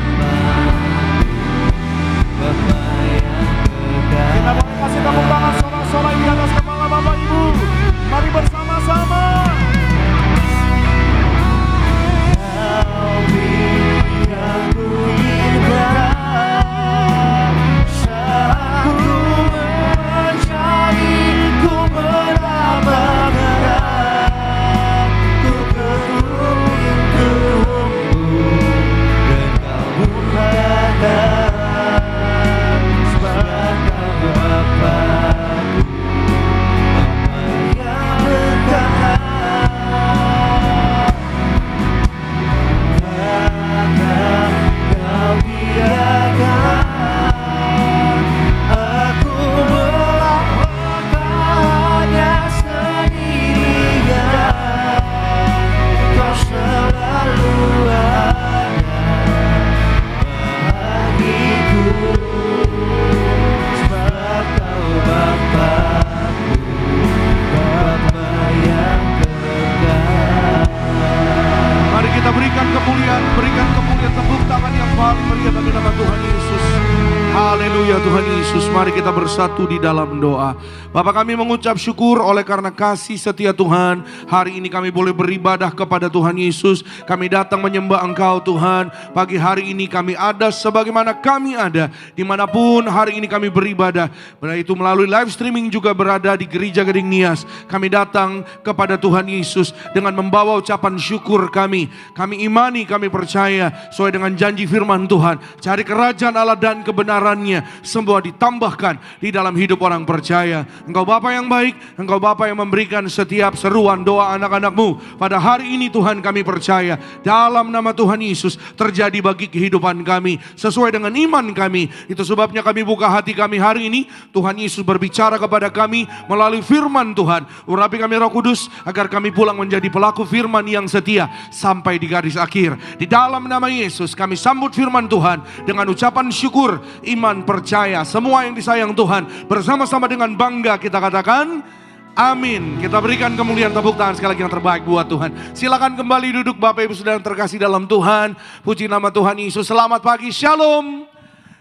Tuhan Yesus, mari kita bersatu di dalam doa. Bapa, kami mengucap syukur oleh karena kasih setia Tuhan. Hari ini kami boleh beribadah kepada Tuhan Yesus. Kami datang menyembah Engkau Tuhan. Pagi hari ini kami ada sebagaimana kami ada. Dimanapun hari ini kami beribadah. Baik itu melalui live streaming juga berada di Gereja Gading Nias. Kami datang kepada Tuhan Yesus dengan membawa ucapan syukur kami. Kami imani, kami percaya sesuai dengan janji firman Tuhan. Cari kerajaan Allah dan kebenarannya, semua ditambahkan di dalam hidup orang percaya. Engkau Bapa yang baik, Engkau Bapa yang memberikan setiap seruan doa anak-anak-Mu. Pada hari ini Tuhan, kami percaya dalam nama Tuhan Yesus terjadi bagi kehidupan kami sesuai dengan iman kami. Itu sebabnya kami buka hati kami hari ini. Tuhan Yesus berbicara kepada kami melalui firman Tuhan. Urapi kami Roh Kudus agar kami pulang menjadi pelaku firman yang setia sampai di garis akhir. Di dalam nama Yesus kami sambut firman Tuhan dengan ucapan syukur, iman, percaya. Semua yang disayang Tuhan, bersama-sama dengan bangga kita katakan amin. Kita berikan kemuliaan, tepuk tangan sekali lagi yang terbaik buat Tuhan. Silakan kembali duduk Bapak Ibu Saudara yang terkasih dalam Tuhan. Puji nama Tuhan Yesus. Selamat pagi, shalom.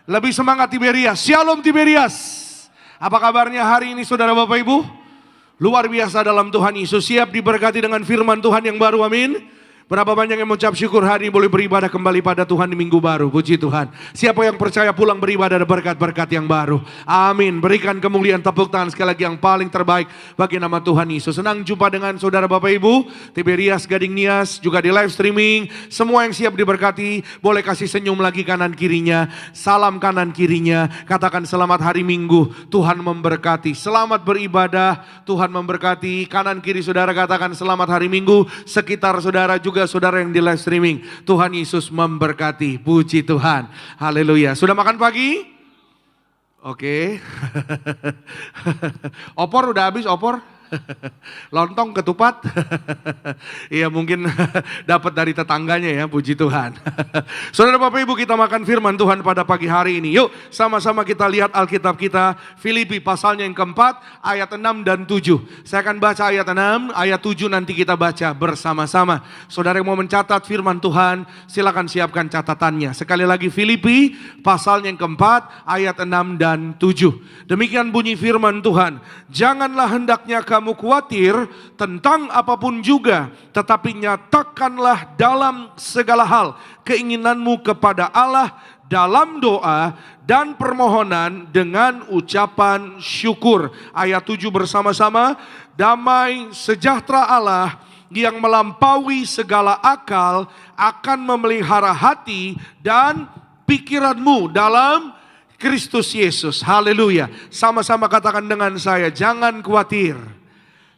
Lebih semangat Tiberias, shalom Tiberias. Apa kabarnya hari ini saudara Bapak Ibu? Luar biasa dalam Tuhan Yesus. Siap diberkati dengan firman Tuhan yang baru, amin. Berapa banyak yang mengucap syukur hari ini boleh beribadah kembali pada Tuhan di minggu baru. Puji Tuhan. Siapa yang percaya pulang beribadah ada berkat-berkat yang baru. Amin. Berikan kemuliaan, tepuk tangan sekali lagi yang paling terbaik bagi nama Tuhan Yesus. Senang jumpa dengan saudara Bapak Ibu Tiberias Gading Nias, juga di live streaming. Semua yang siap diberkati boleh kasih senyum lagi kanan kirinya. Salam kanan kirinya. Katakan selamat hari Minggu, Tuhan memberkati. Selamat beribadah, Tuhan memberkati. Kanan kiri saudara katakan selamat hari Minggu. Sekitar saudara juga saudara yang di live streaming, Tuhan Yesus memberkati. Puji Tuhan, haleluya. Sudah makan pagi? Oke. Opor udah habis, opor? Lontong, ketupat? Iya mungkin dapat dari tetangganya ya, puji Tuhan. Saudara Bapak Ibu, kita makan firman Tuhan pada pagi hari ini. Yuk sama-sama kita lihat Alkitab kita, Filipi pasalnya yang keempat, ayat 6 dan 7. Saya akan baca ayat 6, ayat 7 nanti kita baca bersama-sama. Saudara yang mau mencatat firman Tuhan, silakan siapkan catatannya. Sekali lagi Filipi pasalnya yang keempat, ayat 6 dan 7. Demikian bunyi firman Tuhan. Janganlah hendaknya kamu khawatir tentang apapun juga, tetapi nyatakanlah dalam segala hal keinginanmu kepada Allah dalam doa dan permohonan dengan ucapan syukur. Ayat 7 bersama-sama. Damai sejahtera Allah yang melampaui segala akal akan memelihara hati dan pikiranmu dalam Kristus Yesus. Haleluya. Sama-sama katakan dengan saya, jangan khawatir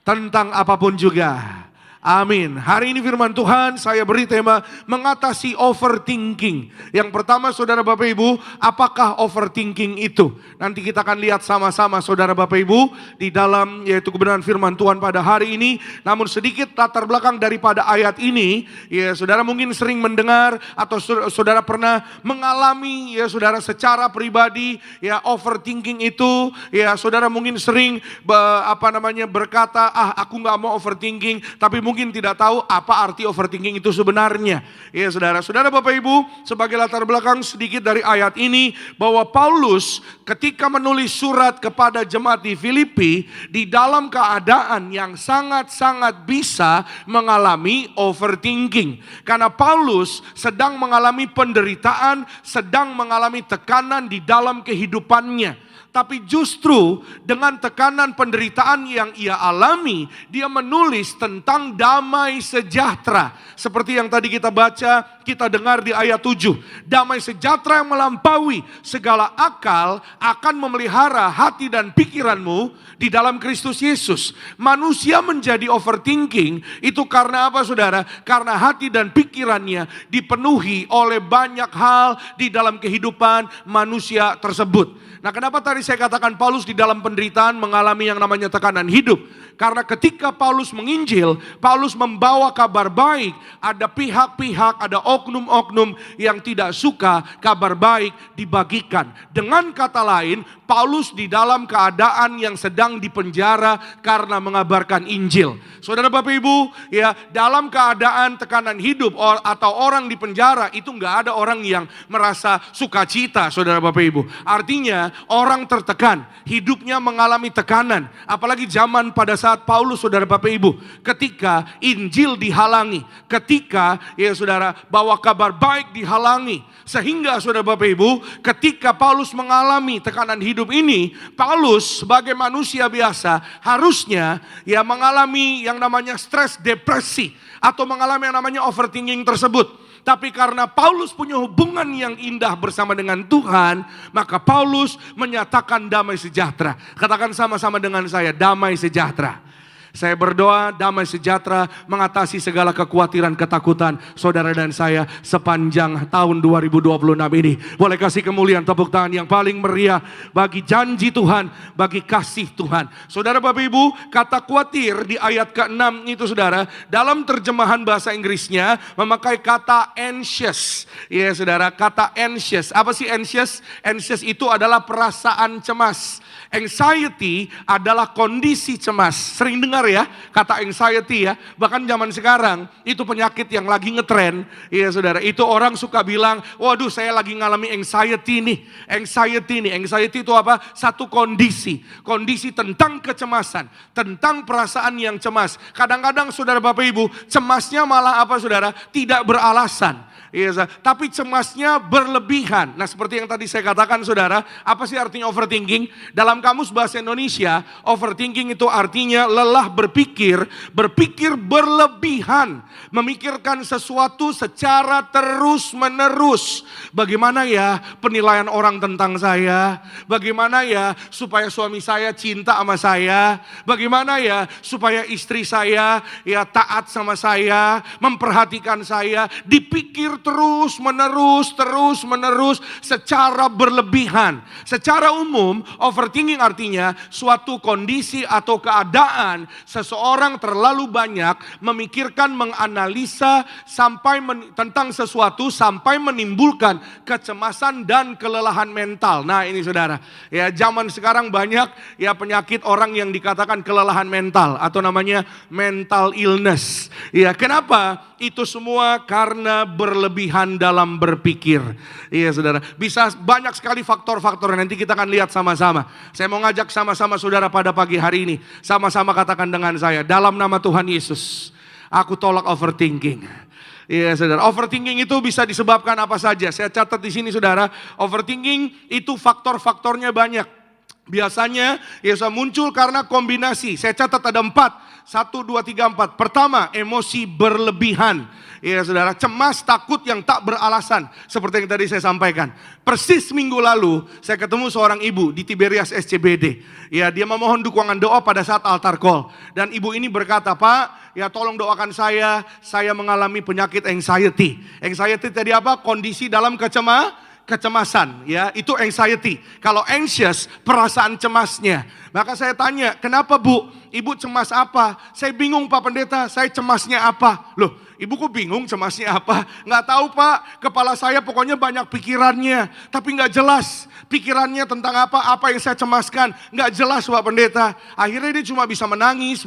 tentang apapun juga. Amin. Hari ini firman Tuhan saya beri tema mengatasi overthinking. Yang pertama saudara Bapak Ibu, apakah overthinking itu? Nanti kita akan lihat sama-sama saudara Bapak Ibu di dalam yaitu kebenaran firman Tuhan pada hari ini. Namun sedikit latar belakang daripada ayat ini, ya saudara mungkin sering mendengar atau saudara pernah mengalami ya saudara secara pribadi ya overthinking itu, ya saudara mungkin sering berkata, aku nggak mau overthinking, tapi mungkin tidak tahu apa arti overthinking itu sebenarnya. Ya saudara Bapak Ibu, sebagai latar belakang sedikit dari ayat ini, bahwa Paulus ketika menulis surat kepada jemaat di Filipi, di dalam keadaan yang sangat-sangat bisa mengalami overthinking. Karena Paulus sedang mengalami penderitaan, sedang mengalami tekanan di dalam kehidupannya. Tapi justru dengan tekanan penderitaan yang ia alami, dia menulis tentang damai sejahtera. Seperti yang tadi kita baca, kita dengar di ayat 7. Damai sejahtera yang melampaui segala akal akan memelihara hati dan pikiranmu di dalam Kristus Yesus. Manusia menjadi overthinking itu karena apa saudara? Karena hati dan pikirannya dipenuhi oleh banyak hal di dalam kehidupan manusia tersebut. Nah, kenapa tadi saya katakan Paulus di dalam penderitaan mengalami yang namanya tekanan hidup? Karena ketika Paulus menginjil, Paulus membawa kabar baik. Ada pihak-pihak, ada oknum-oknum yang tidak suka kabar baik dibagikan. Dengan kata lain, Paulus di dalam keadaan yang sedang dipenjara karena mengabarkan Injil. Saudara Bapak Ibu, ya, dalam keadaan tekanan hidup atau orang di penjara itu nggak ada orang yang merasa sukacita, Saudara Bapak Ibu. Artinya orang tertekan, hidupnya mengalami tekanan. Apalagi zaman pada saat Paulus, Saudara Bapak Ibu, ketika Injil dihalangi, ketika ya Saudara bawa kabar baik dihalangi, sehingga Saudara Bapak Ibu, ketika Paulus mengalami tekanan hidup ini, Paulus sebagai manusia biasa harusnya ya mengalami yang namanya stres depresi atau mengalami yang namanya overthinking tersebut. Tapi karena Paulus punya hubungan yang indah bersama dengan Tuhan, maka Paulus menyatakan damai sejahtera. Katakan sama-sama dengan saya, damai sejahtera. Saya berdoa damai sejahtera mengatasi segala kekhawatiran, ketakutan saudara dan saya sepanjang tahun 2026 ini. Boleh kasih kemuliaan tepuk tangan yang paling meriah bagi janji Tuhan, bagi kasih Tuhan. Saudara Bapak Ibu, kata khawatir di ayat ke-6 itu saudara, dalam terjemahan bahasa Inggrisnya memakai kata anxious. Ya saudara, kata anxious. Apa sih anxious? Anxious itu adalah perasaan cemas. Anxiety adalah kondisi cemas. Sering dengar ya kata anxiety ya. Bahkan zaman sekarang itu penyakit yang lagi ngetren. Iya saudara, itu orang suka bilang, waduh saya lagi ngalami anxiety nih. Anxiety itu apa? Satu kondisi. Kondisi tentang kecemasan. Tentang perasaan yang cemas. Kadang-kadang saudara Bapak Ibu, cemasnya malah apa saudara? Tidak beralasan. Iya, tapi cemasnya berlebihan. Nah seperti yang tadi saya katakan saudara, apa sih artinya overthinking? Dalam kamus bahasa Indonesia, overthinking itu artinya lelah berpikir berlebihan, memikirkan sesuatu secara terus menerus. Bagaimana ya penilaian orang tentang saya? Bagaimana ya supaya suami saya cinta sama saya? Bagaimana ya supaya istri saya ya taat sama saya, memperhatikan saya? Dipikir terus menerus secara berlebihan. Secara umum overthinking artinya suatu kondisi atau keadaan seseorang terlalu banyak memikirkan, menganalisa tentang sesuatu sampai menimbulkan kecemasan dan kelelahan mental. Nah ini saudara, ya zaman sekarang banyak ya penyakit orang yang dikatakan kelelahan mental atau namanya mental illness. Ya kenapa? Itu semua karena berlebihan dalam berpikir. Iya saudara, bisa banyak sekali faktor-faktor, nanti kita akan lihat sama-sama. Saya mau ngajak sama-sama saudara pada pagi hari ini, sama-sama katakan dengan saya, dalam nama Tuhan Yesus, aku tolak overthinking. Iya saudara, overthinking itu bisa disebabkan apa saja. Saya catat di sini saudara, overthinking itu faktor-faktornya banyak. Biasanya ya muncul karena kombinasi. Saya catat ada 4. 1, 2, 3, 4. Pertama, emosi berlebihan. Ya saudara, cemas, takut yang tak beralasan. Seperti yang tadi saya sampaikan. Persis minggu lalu, saya ketemu seorang ibu di Tiberias SCBD. Ya, dia memohon dukungan doa pada saat altar call. Dan ibu ini berkata, Pak, ya tolong doakan saya mengalami penyakit anxiety. Anxiety tadi apa? Kondisi dalam kecemasan, ya itu anxiety. Kalau anxious, perasaan cemasnya. Maka saya tanya, kenapa Bu? Ibu cemas apa? Saya bingung Pak Pendeta, saya cemasnya apa? Loh, ibu kok bingung cemasnya apa? Nggak tahu Pak, kepala saya pokoknya banyak pikirannya. Tapi nggak jelas pikirannya tentang apa yang saya cemaskan. Nggak jelas Pak Pendeta. Akhirnya dia cuma bisa menangis.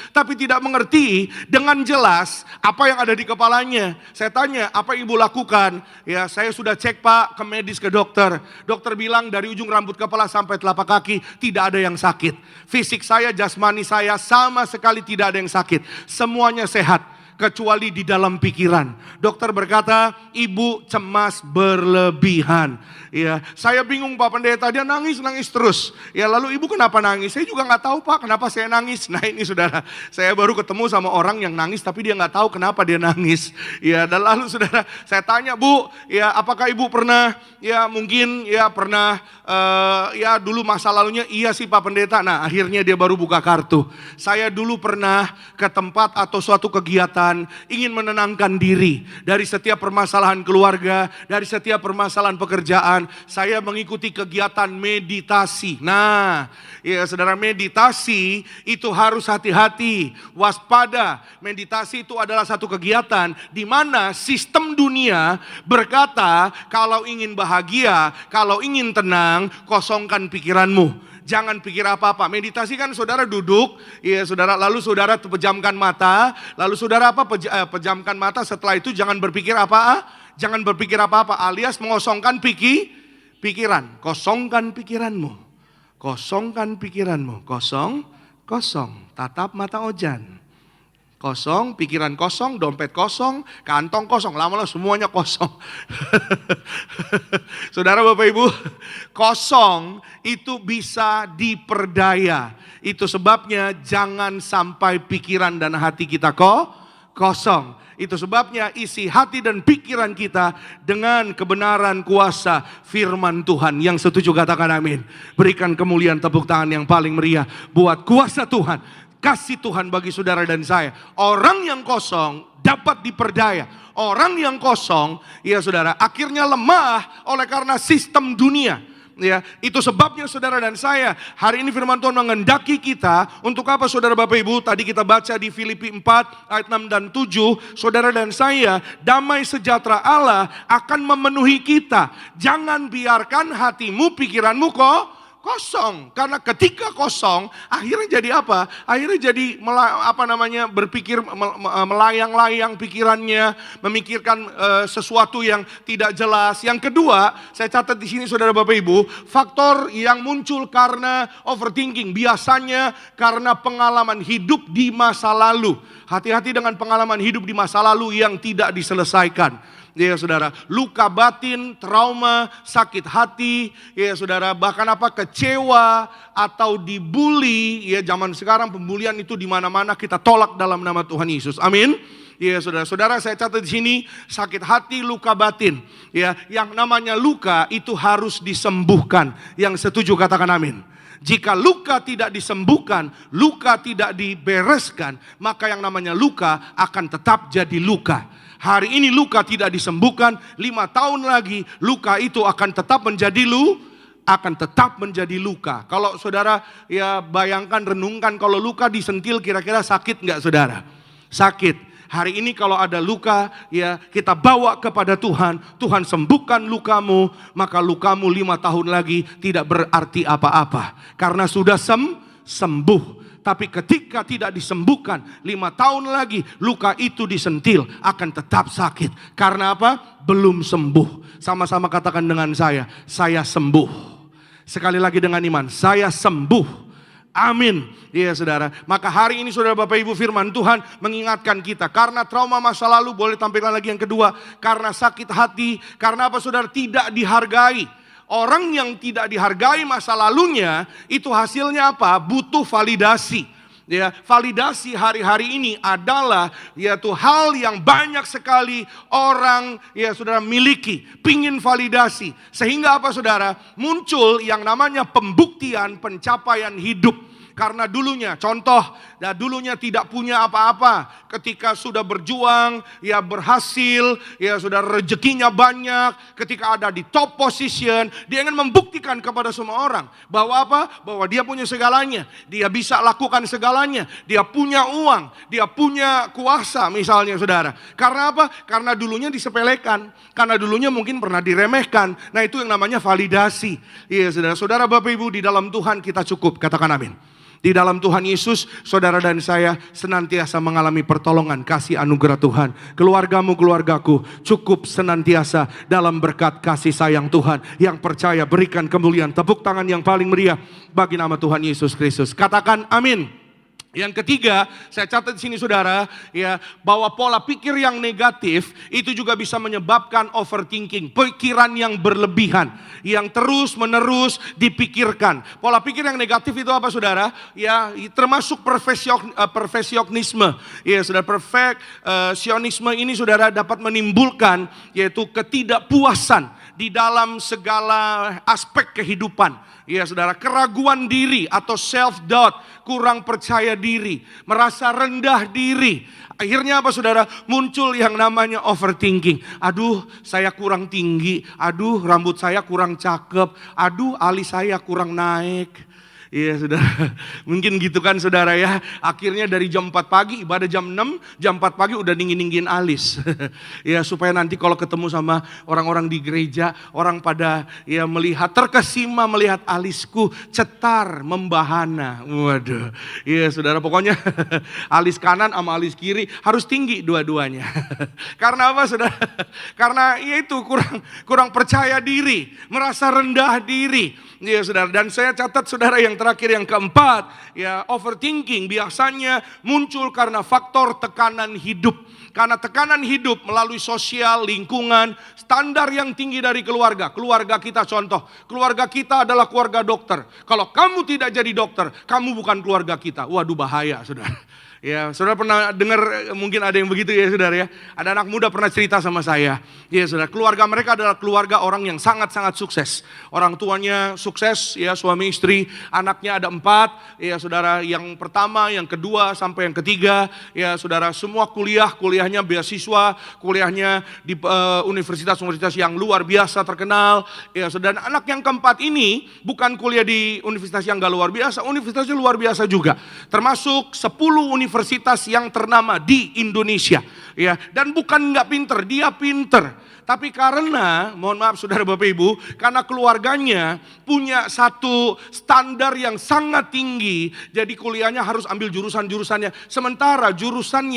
Tapi tidak mengerti dengan jelas apa yang ada di kepalanya. Saya tanya, apa ibu lakukan? Ya saya sudah cek Pak ke medis, ke dokter. Dokter bilang dari ujung rambut kepala sampai telapak kaki tidak ada yang sakit. Fisik saya, jasmani saya sama sekali tidak ada yang sakit. Semuanya sehat. Kecuali di dalam pikiran. Dokter berkata, ibu cemas berlebihan. Ya, saya bingung Pak Pendeta, dia nangis terus. Ya, lalu ibu kenapa nangis? Saya juga nggak tahu Pak, kenapa saya nangis. Nah ini saudara, saya baru ketemu sama orang yang nangis, tapi dia nggak tahu kenapa dia nangis. Ya, dan lalu saudara, saya tanya Bu, ya apakah ibu pernah, ya mungkin ya pernah, ya dulu masa lalunya, iya sih Pak Pendeta. Nah akhirnya dia baru buka kartu. Saya dulu pernah ke tempat atau suatu kegiatan Tuhan ingin menenangkan diri dari setiap permasalahan keluarga, dari setiap permasalahan pekerjaan. Saya mengikuti kegiatan meditasi. Nah, ya saudara, meditasi itu harus hati-hati, waspada. Meditasi itu adalah satu kegiatan di mana sistem dunia berkata, kalau ingin bahagia, kalau ingin tenang, kosongkan pikiranmu. Jangan pikir apa-apa. Meditasi kan saudara duduk, ya saudara, lalu saudara pejamkan mata, lalu saudara pejamkan mata, setelah itu jangan berpikir apa, jangan berpikir apa-apa, alias mengosongkan pikiran. Kosongkan pikiranmu. Kosongkan pikiranmu. Kosong. Tatap mata ojan. Kosong, pikiran kosong, dompet kosong, kantong kosong, lama-lama semuanya kosong. Saudara Bapak Ibu, kosong itu bisa diperdaya. Itu sebabnya jangan sampai pikiran dan hati kita kosong. Itu sebabnya isi hati dan pikiran kita dengan kebenaran kuasa firman Tuhan. Yang setuju katakan amin. Berikan kemuliaan tepuk tangan yang paling meriah buat kuasa Tuhan. Kasih Tuhan bagi saudara dan saya. Orang yang kosong dapat diperdaya. Orang yang kosong, ya saudara, akhirnya lemah oleh karena sistem dunia. Ya, itu sebabnya saudara dan saya, hari ini firman Tuhan menghendaki kita, untuk apa saudara Bapak Ibu? Tadi kita baca di Filipi 4 ayat 6 dan 7, saudara dan saya, damai sejahtera Allah akan memenuhi kita. Jangan biarkan hatimu, pikiranmu kosong. Karena ketika kosong, akhirnya jadi apa? Akhirnya jadi berpikir melayang-layang pikirannya, memikirkan sesuatu yang tidak jelas. Yang kedua, saya catat di sini saudara Bapak Ibu, faktor yang muncul karena overthinking biasanya karena pengalaman hidup di masa lalu. Hati-hati dengan pengalaman hidup di masa lalu yang tidak diselesaikan. Ya saudara, luka batin, trauma, sakit hati, ya saudara, bahkan kecewa atau dibully. Ya, zaman sekarang pembulian itu di mana-mana, kita tolak dalam nama Tuhan Yesus. Amin. Ya saudara-saudara, saya catat di sini sakit hati, luka batin. Ya, yang namanya luka itu harus disembuhkan. Yang setuju katakan amin. Jika luka tidak disembuhkan, luka tidak dibereskan, maka yang namanya luka akan tetap jadi luka. Hari ini luka tidak disembuhkan, 5 tahun lagi luka itu akan tetap menjadi luka. Kalau saudara ya bayangkan, renungkan, kalau luka disentil kira-kira sakit enggak saudara? Sakit. Hari ini kalau ada luka, ya kita bawa kepada Tuhan. Tuhan sembuhkan lukamu, maka lukamu 5 tahun lagi tidak berarti apa-apa. Karena sudah sembuh. Tapi ketika tidak disembuhkan, 5 tahun lagi luka itu disentil, akan tetap sakit. Karena apa? Belum sembuh. Sama-sama katakan dengan saya sembuh. Sekali lagi dengan iman, saya sembuh. Amin. Iya saudara. Maka hari ini saudara Bapak Ibu, firman Tuhan mengingatkan kita. Karena trauma masa lalu, boleh tampilkan lagi yang kedua. Karena sakit hati, karena apa saudara? Tidak dihargai. Orang yang tidak dihargai masa lalunya, itu hasilnya apa? Butuh validasi. Ya, validasi hari-hari ini adalah yaitu hal yang banyak sekali orang ya saudara miliki, pingin validasi. Sehingga apa saudara? Muncul yang namanya pembuktian pencapaian hidup. Karena dulunya, contoh, dulunya tidak punya apa-apa. Ketika sudah berjuang, ya berhasil, ya sudah rezekinya banyak. Ketika ada di top position, dia ingin membuktikan kepada semua orang. Bahwa apa? Bahwa dia punya segalanya. Dia bisa lakukan segalanya. Dia punya uang, dia punya kuasa misalnya saudara. Karena apa? Karena dulunya disepelekan. Karena dulunya mungkin pernah diremehkan. Nah itu yang namanya validasi. Iya saudara, saudara Bapak Ibu, di dalam Tuhan kita cukup. Katakan amin. Di dalam Tuhan Yesus, saudara dan saya senantiasa mengalami pertolongan, kasih anugerah Tuhan. Keluargamu, keluargaku cukup senantiasa dalam berkat kasih sayang Tuhan. Yang percaya berikan kemuliaan, tepuk tangan yang paling meriah bagi nama Tuhan Yesus Kristus. Katakan amin. Yang ketiga, saya catat di sini saudara, ya, bahwa pola pikir yang negatif itu juga bisa menyebabkan overthinking, pikiran yang berlebihan, yang terus-menerus dipikirkan. Pola pikir yang negatif itu apa saudara? Ya, termasuk perfeksionisme. Ya, saudara, perfeksionisme ini saudara dapat menimbulkan yaitu ketidakpuasan di dalam segala aspek kehidupan. Ya saudara, keraguan diri atau self-doubt, kurang percaya diri, merasa rendah diri. Akhirnya apa saudara? Muncul yang namanya overthinking. Aduh, saya kurang tinggi. Aduh, rambut saya kurang cakep. Aduh, alis saya kurang naik. Iya saudara, mungkin gitu kan saudara ya. Akhirnya dari jam 4 pagi, ibadah jam 6, jam 4 pagi udah dingin-dingin alis. Ya supaya nanti kalau ketemu sama orang-orang di gereja, orang pada ya melihat, terkesima melihat alisku cetar, membahana. Waduh, iya saudara, pokoknya alis kanan sama alis kiri harus tinggi dua-duanya. Karena apa saudara? Karena ya itu kurang percaya diri, merasa rendah diri. Ya saudara, dan saya catat saudara yang terakhir yang keempat, ya overthinking biasanya muncul karena faktor tekanan hidup. Karena tekanan hidup melalui sosial, lingkungan, standar yang tinggi dari keluarga. Keluarga kita contoh, keluarga kita adalah keluarga dokter. Kalau kamu tidak jadi dokter, kamu bukan keluarga kita. Waduh bahaya saudara. Ya, saudara pernah dengar mungkin ada yang begitu ya saudara ya. Ada anak muda pernah cerita sama saya. Ya saudara, keluarga mereka adalah keluarga orang yang sangat-sangat sukses. Orang tuanya sukses ya, suami istri, anaknya ada 4. Ya saudara, yang pertama, yang kedua sampai yang ketiga. Ya saudara, semua kuliahnya beasiswa, kuliahnya di universitas-universitas yang luar biasa terkenal. Ya saudara, anak yang keempat ini bukan kuliah di universitas yang gak luar biasa, universitasnya luar biasa juga. Termasuk 10 universitas yang ternama di Indonesia, ya. Dan bukan nggak pinter, dia pinter. Tapi karena, mohon maaf saudara bapak ibu, karena keluarganya punya satu standar yang sangat tinggi, jadi kuliahnya harus ambil jurusan-jurusannya. Sementara jurusan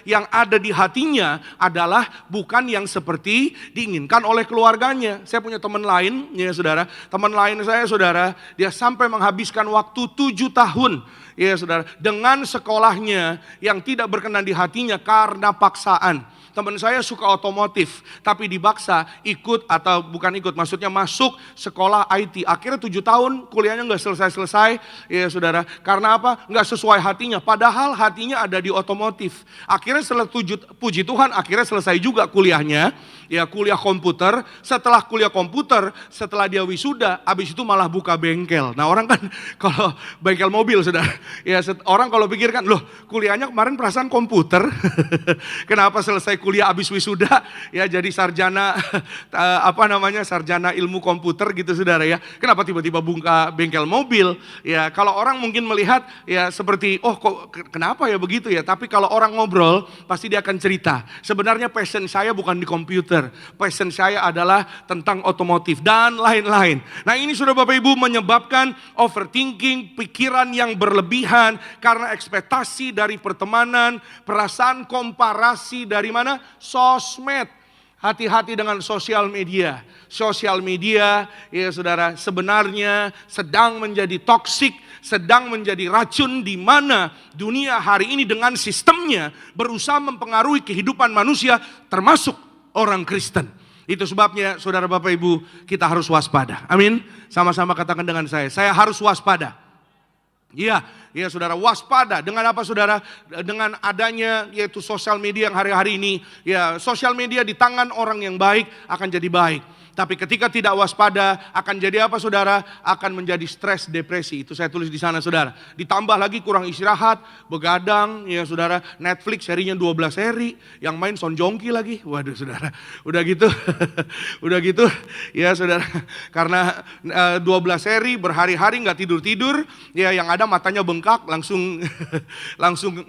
yang ada di hatinya adalah bukan yang seperti diinginkan oleh keluarganya. Saya punya teman lain, ya saudara, teman lain saya saudara, dia sampai menghabiskan waktu 7 tahun. Ya saudara, dengan sekolahnya yang tidak berkenan di hatinya karena paksaan. Teman saya suka otomotif, tapi dipaksa ikut atau bukan ikut, maksudnya masuk sekolah IT. Akhirnya 7 tahun kuliahnya nggak selesai-selesai, ya saudara. Karena apa? Nggak sesuai hatinya, padahal hatinya ada di otomotif. Akhirnya setelah puji Tuhan, akhirnya selesai juga kuliahnya. Ya kuliah komputer, setelah kuliah komputer, setelah dia wisuda, habis itu malah buka bengkel. Nah orang kan kalau bengkel mobil saudara, ya orang kalau pikirkan, loh kuliahnya kemarin perasaan komputer, kenapa selesai kuliah habis wisuda, ya jadi sarjana, sarjana ilmu komputer gitu saudara ya, kenapa tiba-tiba buka bengkel mobil, ya kalau orang mungkin melihat ya seperti, oh kok kenapa ya begitu ya, tapi kalau orang ngobrol, pasti dia akan cerita, sebenarnya passion saya bukan di komputer, passion saya adalah tentang otomotif dan lain-lain. Nah ini sudah Bapak Ibu menyebabkan overthinking, pikiran yang berlebihan karena ekspektasi dari pertemanan, perasaan komparasi dari mana? Sosmed. Hati-hati dengan sosial media. Sosial media ya saudara sebenarnya sedang menjadi toksik, sedang menjadi racun di mana dunia hari ini dengan sistemnya berusaha mempengaruhi kehidupan manusia termasuk orang Kristen. Itu sebabnya saudara Bapak Ibu kita harus waspada. Amin. Sama-sama katakan dengan saya harus waspada. Iya saudara, waspada. Dengan apa saudara? Dengan adanya yaitu sosial media yang hari-hari ini. Ya sosial media di tangan orang yang baik akan jadi baik. Tapi ketika tidak waspada akan jadi apa saudara? Akan menjadi stres, depresi. Itu saya tulis di sana saudara. Ditambah lagi kurang istirahat, begadang ya saudara. Netflix serinya 12 seri. Yang main Son Jongki lagi. Waduh saudara. Udah gitu ya saudara. Karena 12 seri berhari-hari gak tidur-tidur. Ya yang ada matanya bengkak langsung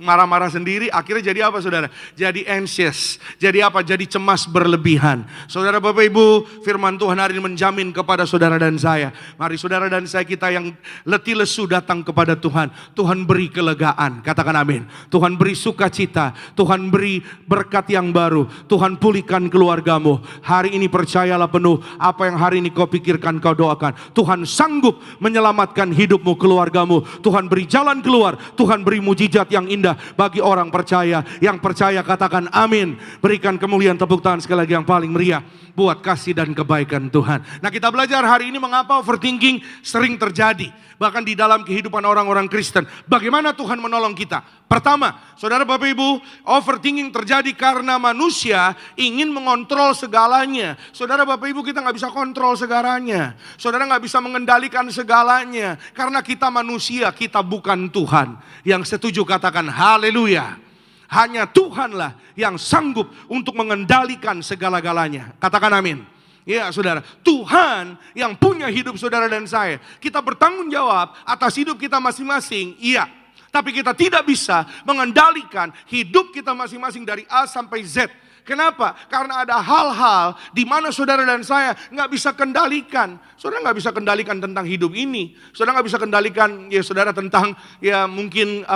marah-marah sendiri. Akhirnya jadi apa saudara? Jadi anxious. Jadi apa? Jadi cemas berlebihan. Saudara Bapak Ibu, firman Tuhan hari ini menjamin kepada saudara dan saya. Mari saudara dan saya kita yang letih lesu datang kepada Tuhan. Tuhan beri kelegaan. Katakan amin. Tuhan beri sukacita. Tuhan beri berkat yang baru. Tuhan pulihkan keluargamu. Hari ini percayalah penuh. Apa yang hari ini kau pikirkan, kau doakan. Tuhan sanggup menyelamatkan hidupmu, keluargamu. Tuhan beri jalan keluar. Tuhan beri mujizat yang indah bagi orang percaya. Yang percaya katakan amin. Berikan kemuliaan, tepuk tangan sekali lagi yang paling meriah buat kasih dan kebaikan Tuhan. Nah kita belajar hari ini mengapa overthinking sering terjadi. Bahkan di dalam kehidupan orang-orang Kristen. Bagaimana Tuhan menolong kita? Pertama, saudara Bapak Ibu, overthinking terjadi karena manusia ingin mengontrol segalanya. Saudara Bapak Ibu, kita nggak bisa kontrol segalanya. Saudara nggak bisa mengendalikan segalanya. Karena kita manusia, kita bukan Tuhan. Yang setuju katakan haleluya. Hanya Tuhanlah yang sanggup untuk mengendalikan segala-galanya. Katakan amin. Ya saudara, Tuhan yang punya hidup saudara dan saya. Kita bertanggung jawab atas hidup kita masing-masing, iya. Tapi kita tidak bisa mengendalikan hidup kita masing-masing dari A sampai Z. Kenapa? Karena ada hal-hal di mana saudara dan saya nggak bisa kendalikan. Saudara nggak bisa kendalikan tentang hidup ini. Saudara nggak bisa kendalikan ya saudara tentang ya mungkin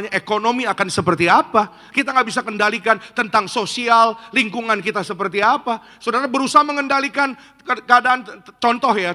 ekonomi akan seperti apa. Kita nggak bisa kendalikan tentang sosial lingkungan kita seperti apa. Saudara berusaha mengendalikan keadaan, contoh ya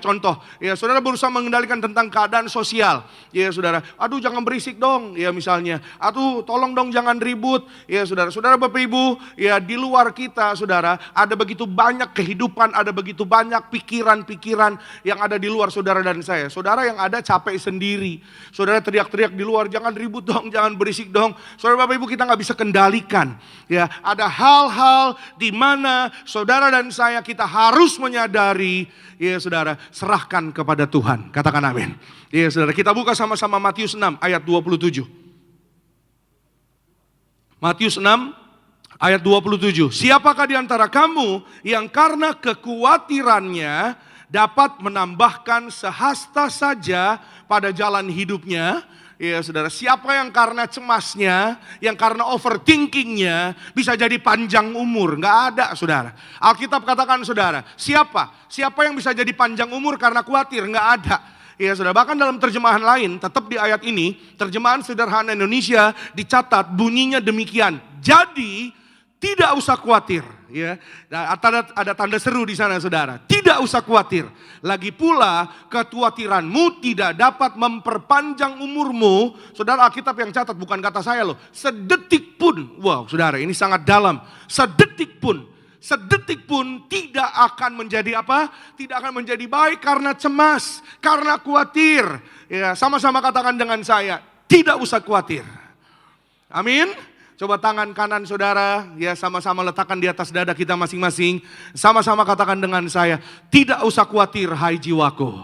saudara berusaha mengendalikan tentang keadaan sosial. Ya saudara, aduh jangan berisik dong ya misalnya. Aduh tolong dong jangan ribut. Ya saudara Bapak Ibu ya di luar kita saudara ada begitu banyak kehidupan, ada begitu banyak pikiran-pikiran yang ada di luar saudara dan saya. Saudara yang ada capek sendiri. Saudara teriak-teriak di luar, jangan ribut dong, jangan berisik dong. Saudara Bapak Ibu kita nggak bisa kendalikan. Ya ada hal-hal di mana saudara dan saya kita harus menyadari. Ya saudara, serahkan kepada Tuhan. Katakan amin. Ya saudara, kita buka sama-sama Matius 6 ayat 27. Matius 6 ayat 27. Siapakah di antara kamu yang karena kekhawatirannya dapat menambahkan sehasta saja pada jalan hidupnya? Ya saudara, siapa yang karena cemasnya, yang karena overthinkingnya bisa jadi panjang umur? Nggak ada saudara. Alkitab katakan saudara, siapa yang bisa jadi panjang umur karena khawatir? Nggak ada. Ya saudara, bahkan dalam terjemahan lain, tetap di ayat ini, terjemahan sederhana Indonesia dicatat bunyinya demikian. Jadi tidak usah khawatir, ya. Ada tanda seru di sana, saudara. Tidak usah khawatir. Lagi pula, kekhawatiranmu tidak dapat memperpanjang umurmu. Saudara, Alkitab yang catat, bukan kata saya loh. Sedetik pun, wow, saudara, ini sangat dalam. Sedetik pun tidak akan menjadi apa? Tidak akan menjadi baik karena cemas, karena khawatir. Ya, sama-sama katakan dengan saya, tidak usah khawatir. Amin. Coba tangan kanan saudara, ya sama-sama letakkan di atas dada kita masing-masing. Sama-sama katakan dengan saya, tidak usah khawatir hai jiwaku.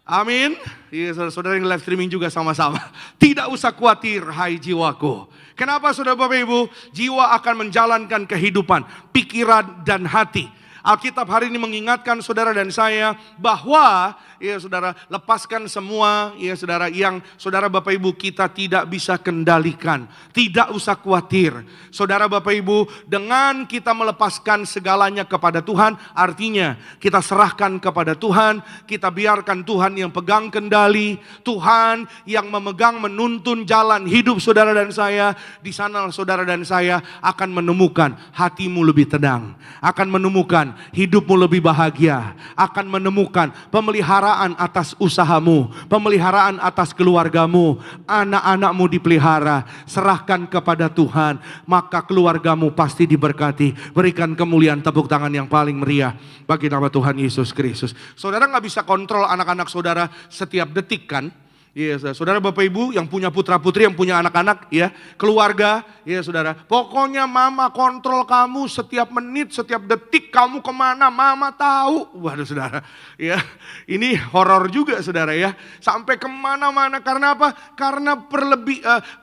Amin. Ya, saudara yang live streaming juga sama-sama. Tidak usah khawatir hai jiwaku. Kenapa saudara Bapak Ibu? Jiwa akan menjalankan kehidupan, pikiran dan hati. Alkitab hari ini mengingatkan saudara dan saya bahwa ya saudara lepaskan semua ya saudara yang saudara Bapak Ibu kita tidak bisa kendalikan. Tidak usah khawatir. Saudara Bapak Ibu, dengan kita melepaskan segalanya kepada Tuhan, artinya kita serahkan kepada Tuhan, kita biarkan Tuhan yang pegang kendali, Tuhan yang memegang menuntun jalan hidup saudara dan saya. Di sana saudara dan saya akan menemukan hatimu lebih tenang, akan menemukan hidupmu lebih bahagia, akan menemukan pemeliharaan atas usahamu, pemeliharaan atas keluargamu, anak-anakmu dipelihara. Serahkan kepada Tuhan, maka keluargamu pasti diberkati. Berikan kemuliaan tepuk tangan yang paling meriah bagi nama Tuhan Yesus Kristus. Saudara gak bisa kontrol anak-anak saudara setiap detik kan? Ya, saudara Bapak Ibu yang punya putra-putri, yang punya anak-anak, ya, keluarga, ya saudara. Pokoknya mama kontrol kamu setiap menit, setiap detik kamu kemana, mama tahu. Waduh saudara, ya, ini horor juga saudara ya. Sampai kemana-mana, karena apa? Karena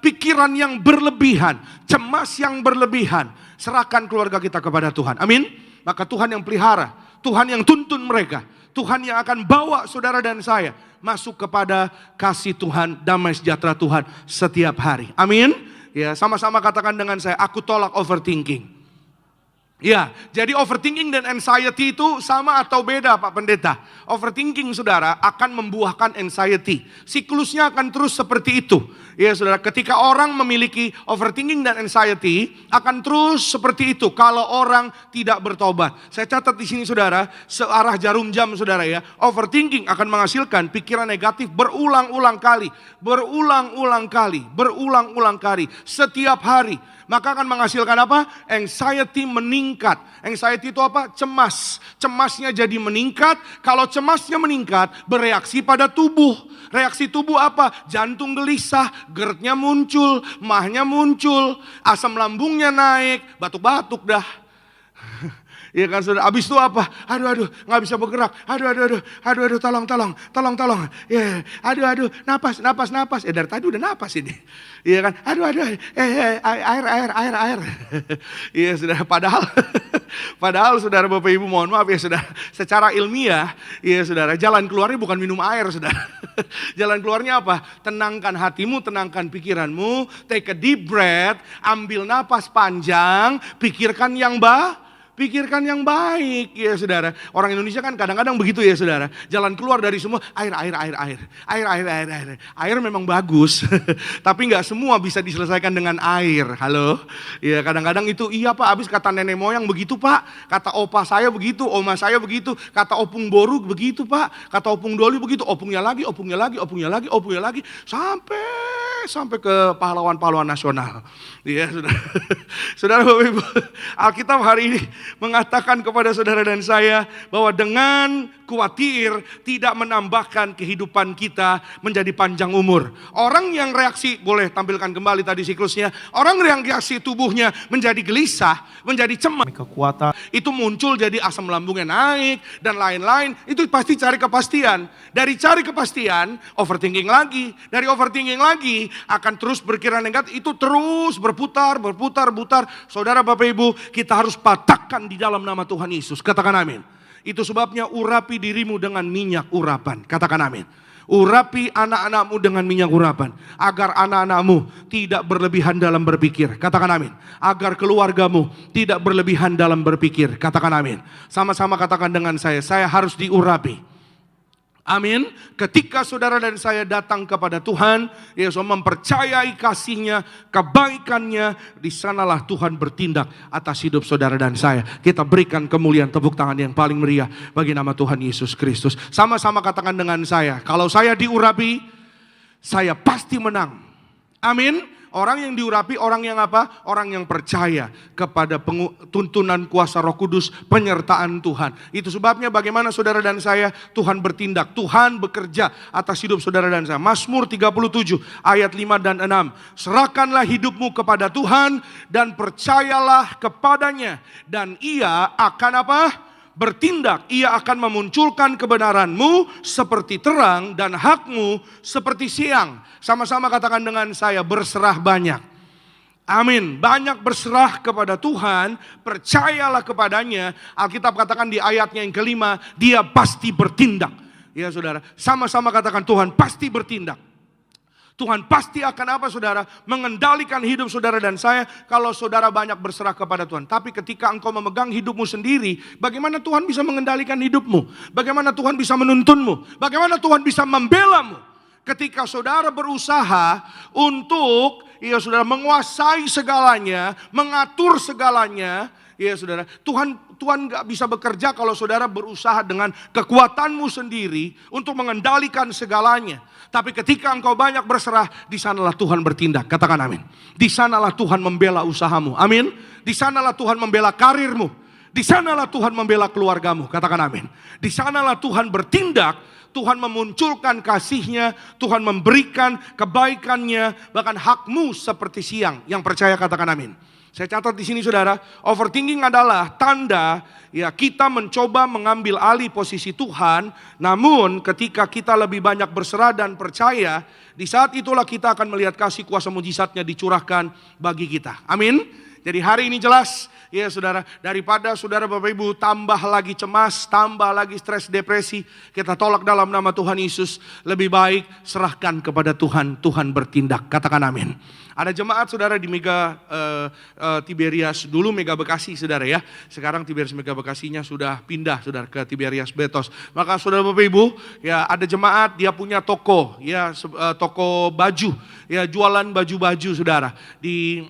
pikiran yang berlebihan, cemas yang berlebihan. Serahkan keluarga kita kepada Tuhan, amin. Maka Tuhan yang pelihara, Tuhan yang tuntun mereka, Tuhan yang akan bawa saudara dan saya masuk kepada kasih Tuhan, damai sejahtera Tuhan setiap hari. Amin. Ya, sama-sama katakan dengan saya, aku tolak overthinking. Ya, jadi overthinking dan anxiety itu sama atau beda Pak Pendeta? Overthinking saudara akan membuahkan anxiety. Siklusnya akan terus seperti itu. Ya saudara, ketika orang memiliki overthinking dan anxiety akan terus seperti itu kalau orang tidak bertobat. Saya catat di sini saudara, searah jarum jam saudara ya. Overthinking akan menghasilkan pikiran negatif berulang-ulang kali, setiap hari. Maka akan menghasilkan apa? Anxiety meningkat meningkat. Anxiety itu apa? Cemas. Cemasnya jadi meningkat. Kalau cemasnya meningkat, bereaksi pada tubuh. Reaksi tubuh apa? Jantung gelisah, GERD-nya muncul, mahnya muncul, asam lambungnya naik, batuk-batuk dah. Iya kan saudara, abis itu apa? Aduh, nggak bisa bergerak. Aduh, tolong. Ya, aduh, napas. Dari tadi udah napas ini. Iya kan, air. Iya saudara, padahal saudara Bapak Ibu mohon maaf ya saudara, secara ilmiah, iya saudara, jalan keluarnya bukan minum air saudara. Jalan keluarnya apa? Tenangkan hatimu, tenangkan pikiranmu, take a deep breath, ambil napas panjang, pikirkan yang baik ya saudara. Orang Indonesia kan kadang-kadang begitu ya saudara. Jalan keluar dari semua air. Air memang bagus, tapi nggak semua bisa diselesaikan dengan air. Halo, ya kadang-kadang itu iya pak. Abis kata nenek moyang begitu pak, kata opa saya begitu, oma saya begitu, kata opung boru begitu pak, kata opung doli begitu, opungnya lagi, sampai ke pahlawan-pahlawan nasional. Ya saudara. Saudara Bapak Ibu, Alkitab hari ini mengatakan kepada saudara dan saya bahwa dengan khawatir tidak menambahkan kehidupan kita menjadi panjang umur. Orang yang reaksi, boleh tampilkan kembali tadi siklusnya, orang yang reaksi tubuhnya menjadi gelisah, menjadi cemas, Kekuatan. itu muncul jadi asam lambungnya naik dan lain-lain, itu pasti cari kepastian. Dari cari kepastian, overthinking lagi. Dari overthinking lagi, akan terus berpikiran negatif, itu terus berputar. Saudara Bapak Ibu, kita harus patahkan di dalam nama Tuhan Yesus. Katakan amin. Itu sebabnya urapi dirimu dengan minyak urapan. Katakan amin. Urapi anak-anakmu dengan minyak urapan. Agar anak-anakmu tidak berlebihan dalam berpikir. Katakan amin. Agar keluargamu tidak berlebihan dalam berpikir. Katakan amin. Sama-sama katakan dengan saya harus diurapi. Amin. Ketika saudara dan saya datang kepada Tuhan, Yesus mempercayai kasih-Nya, kebaikan-Nya, di sanalah Tuhan bertindak atas hidup saudara dan saya. Kita berikan kemuliaan, tepuk tangan yang paling meriah bagi nama Tuhan Yesus Kristus. Sama-sama katakan dengan saya, kalau saya diurapi, saya pasti menang. Amin. Orang yang diurapi, orang yang apa? Orang yang percaya kepada tuntunan kuasa Roh Kudus, penyertaan Tuhan. Itu sebabnya bagaimana saudara dan saya, Tuhan bertindak, Tuhan bekerja atas hidup saudara dan saya. Mazmur 37 ayat 5 dan 6. Serahkanlah hidupmu kepada Tuhan dan percayalah kepadanya, dan Ia akan apa? Bertindak. Ia akan memunculkan kebenaranmu seperti terang dan hakmu seperti siang. Sama-sama katakan dengan saya, berserah banyak. Amin. Banyak berserah kepada Tuhan, percayalah kepadanya. Alkitab katakan di ayatnya yang kelima, Dia pasti bertindak. Ya saudara, sama-sama katakan Tuhan pasti bertindak. Tuhan pasti akan apa saudara? Mengendalikan hidup saudara dan saya kalau saudara banyak berserah kepada Tuhan. Tapi ketika engkau memegang hidupmu sendiri, bagaimana Tuhan bisa mengendalikan hidupmu? Bagaimana Tuhan bisa menuntunmu? Bagaimana Tuhan bisa membelamu? Ketika saudara berusaha untuk saudara menguasai segalanya, mengatur segalanya, ya saudara, Tuhan gak bisa bekerja kalau saudara berusaha dengan kekuatanmu sendiri untuk mengendalikan segalanya. Tapi ketika engkau banyak berserah, di sanalah Tuhan bertindak. Katakan amin. Di sanalah Tuhan membela usahamu. Amin. Di sanalah Tuhan membela karirmu. Di sanalah Tuhan membela keluargamu. Katakan amin. Di sanalah Tuhan bertindak. Tuhan memunculkan kasih-Nya, Tuhan memberikan kebaikan-Nya, bahkan hakmu seperti siang. Yang percaya katakan amin. Saya catat di sini saudara, overthinking adalah tanda ya kita mencoba mengambil alih posisi Tuhan. Namun ketika kita lebih banyak berserah dan percaya, di saat itulah kita akan melihat kasih kuasa mujizat-Nya dicurahkan bagi kita. Amin. Jadi hari ini jelas ya saudara, daripada saudara Bapak Ibu tambah lagi cemas, tambah lagi stres, depresi, kita tolak dalam nama Tuhan Yesus. Lebih baik serahkan kepada Tuhan, Tuhan bertindak. Katakan amin. Ada jemaat saudara di Mega Tiberias, dulu Mega Bekasi saudara ya. Sekarang Tiberias Mega Bekasinya sudah pindah saudara ke Tiberias Betos. Maka saudara Bapak Ibu, ya ada jemaat dia punya toko, ya toko baju, ya jualan baju-baju saudara di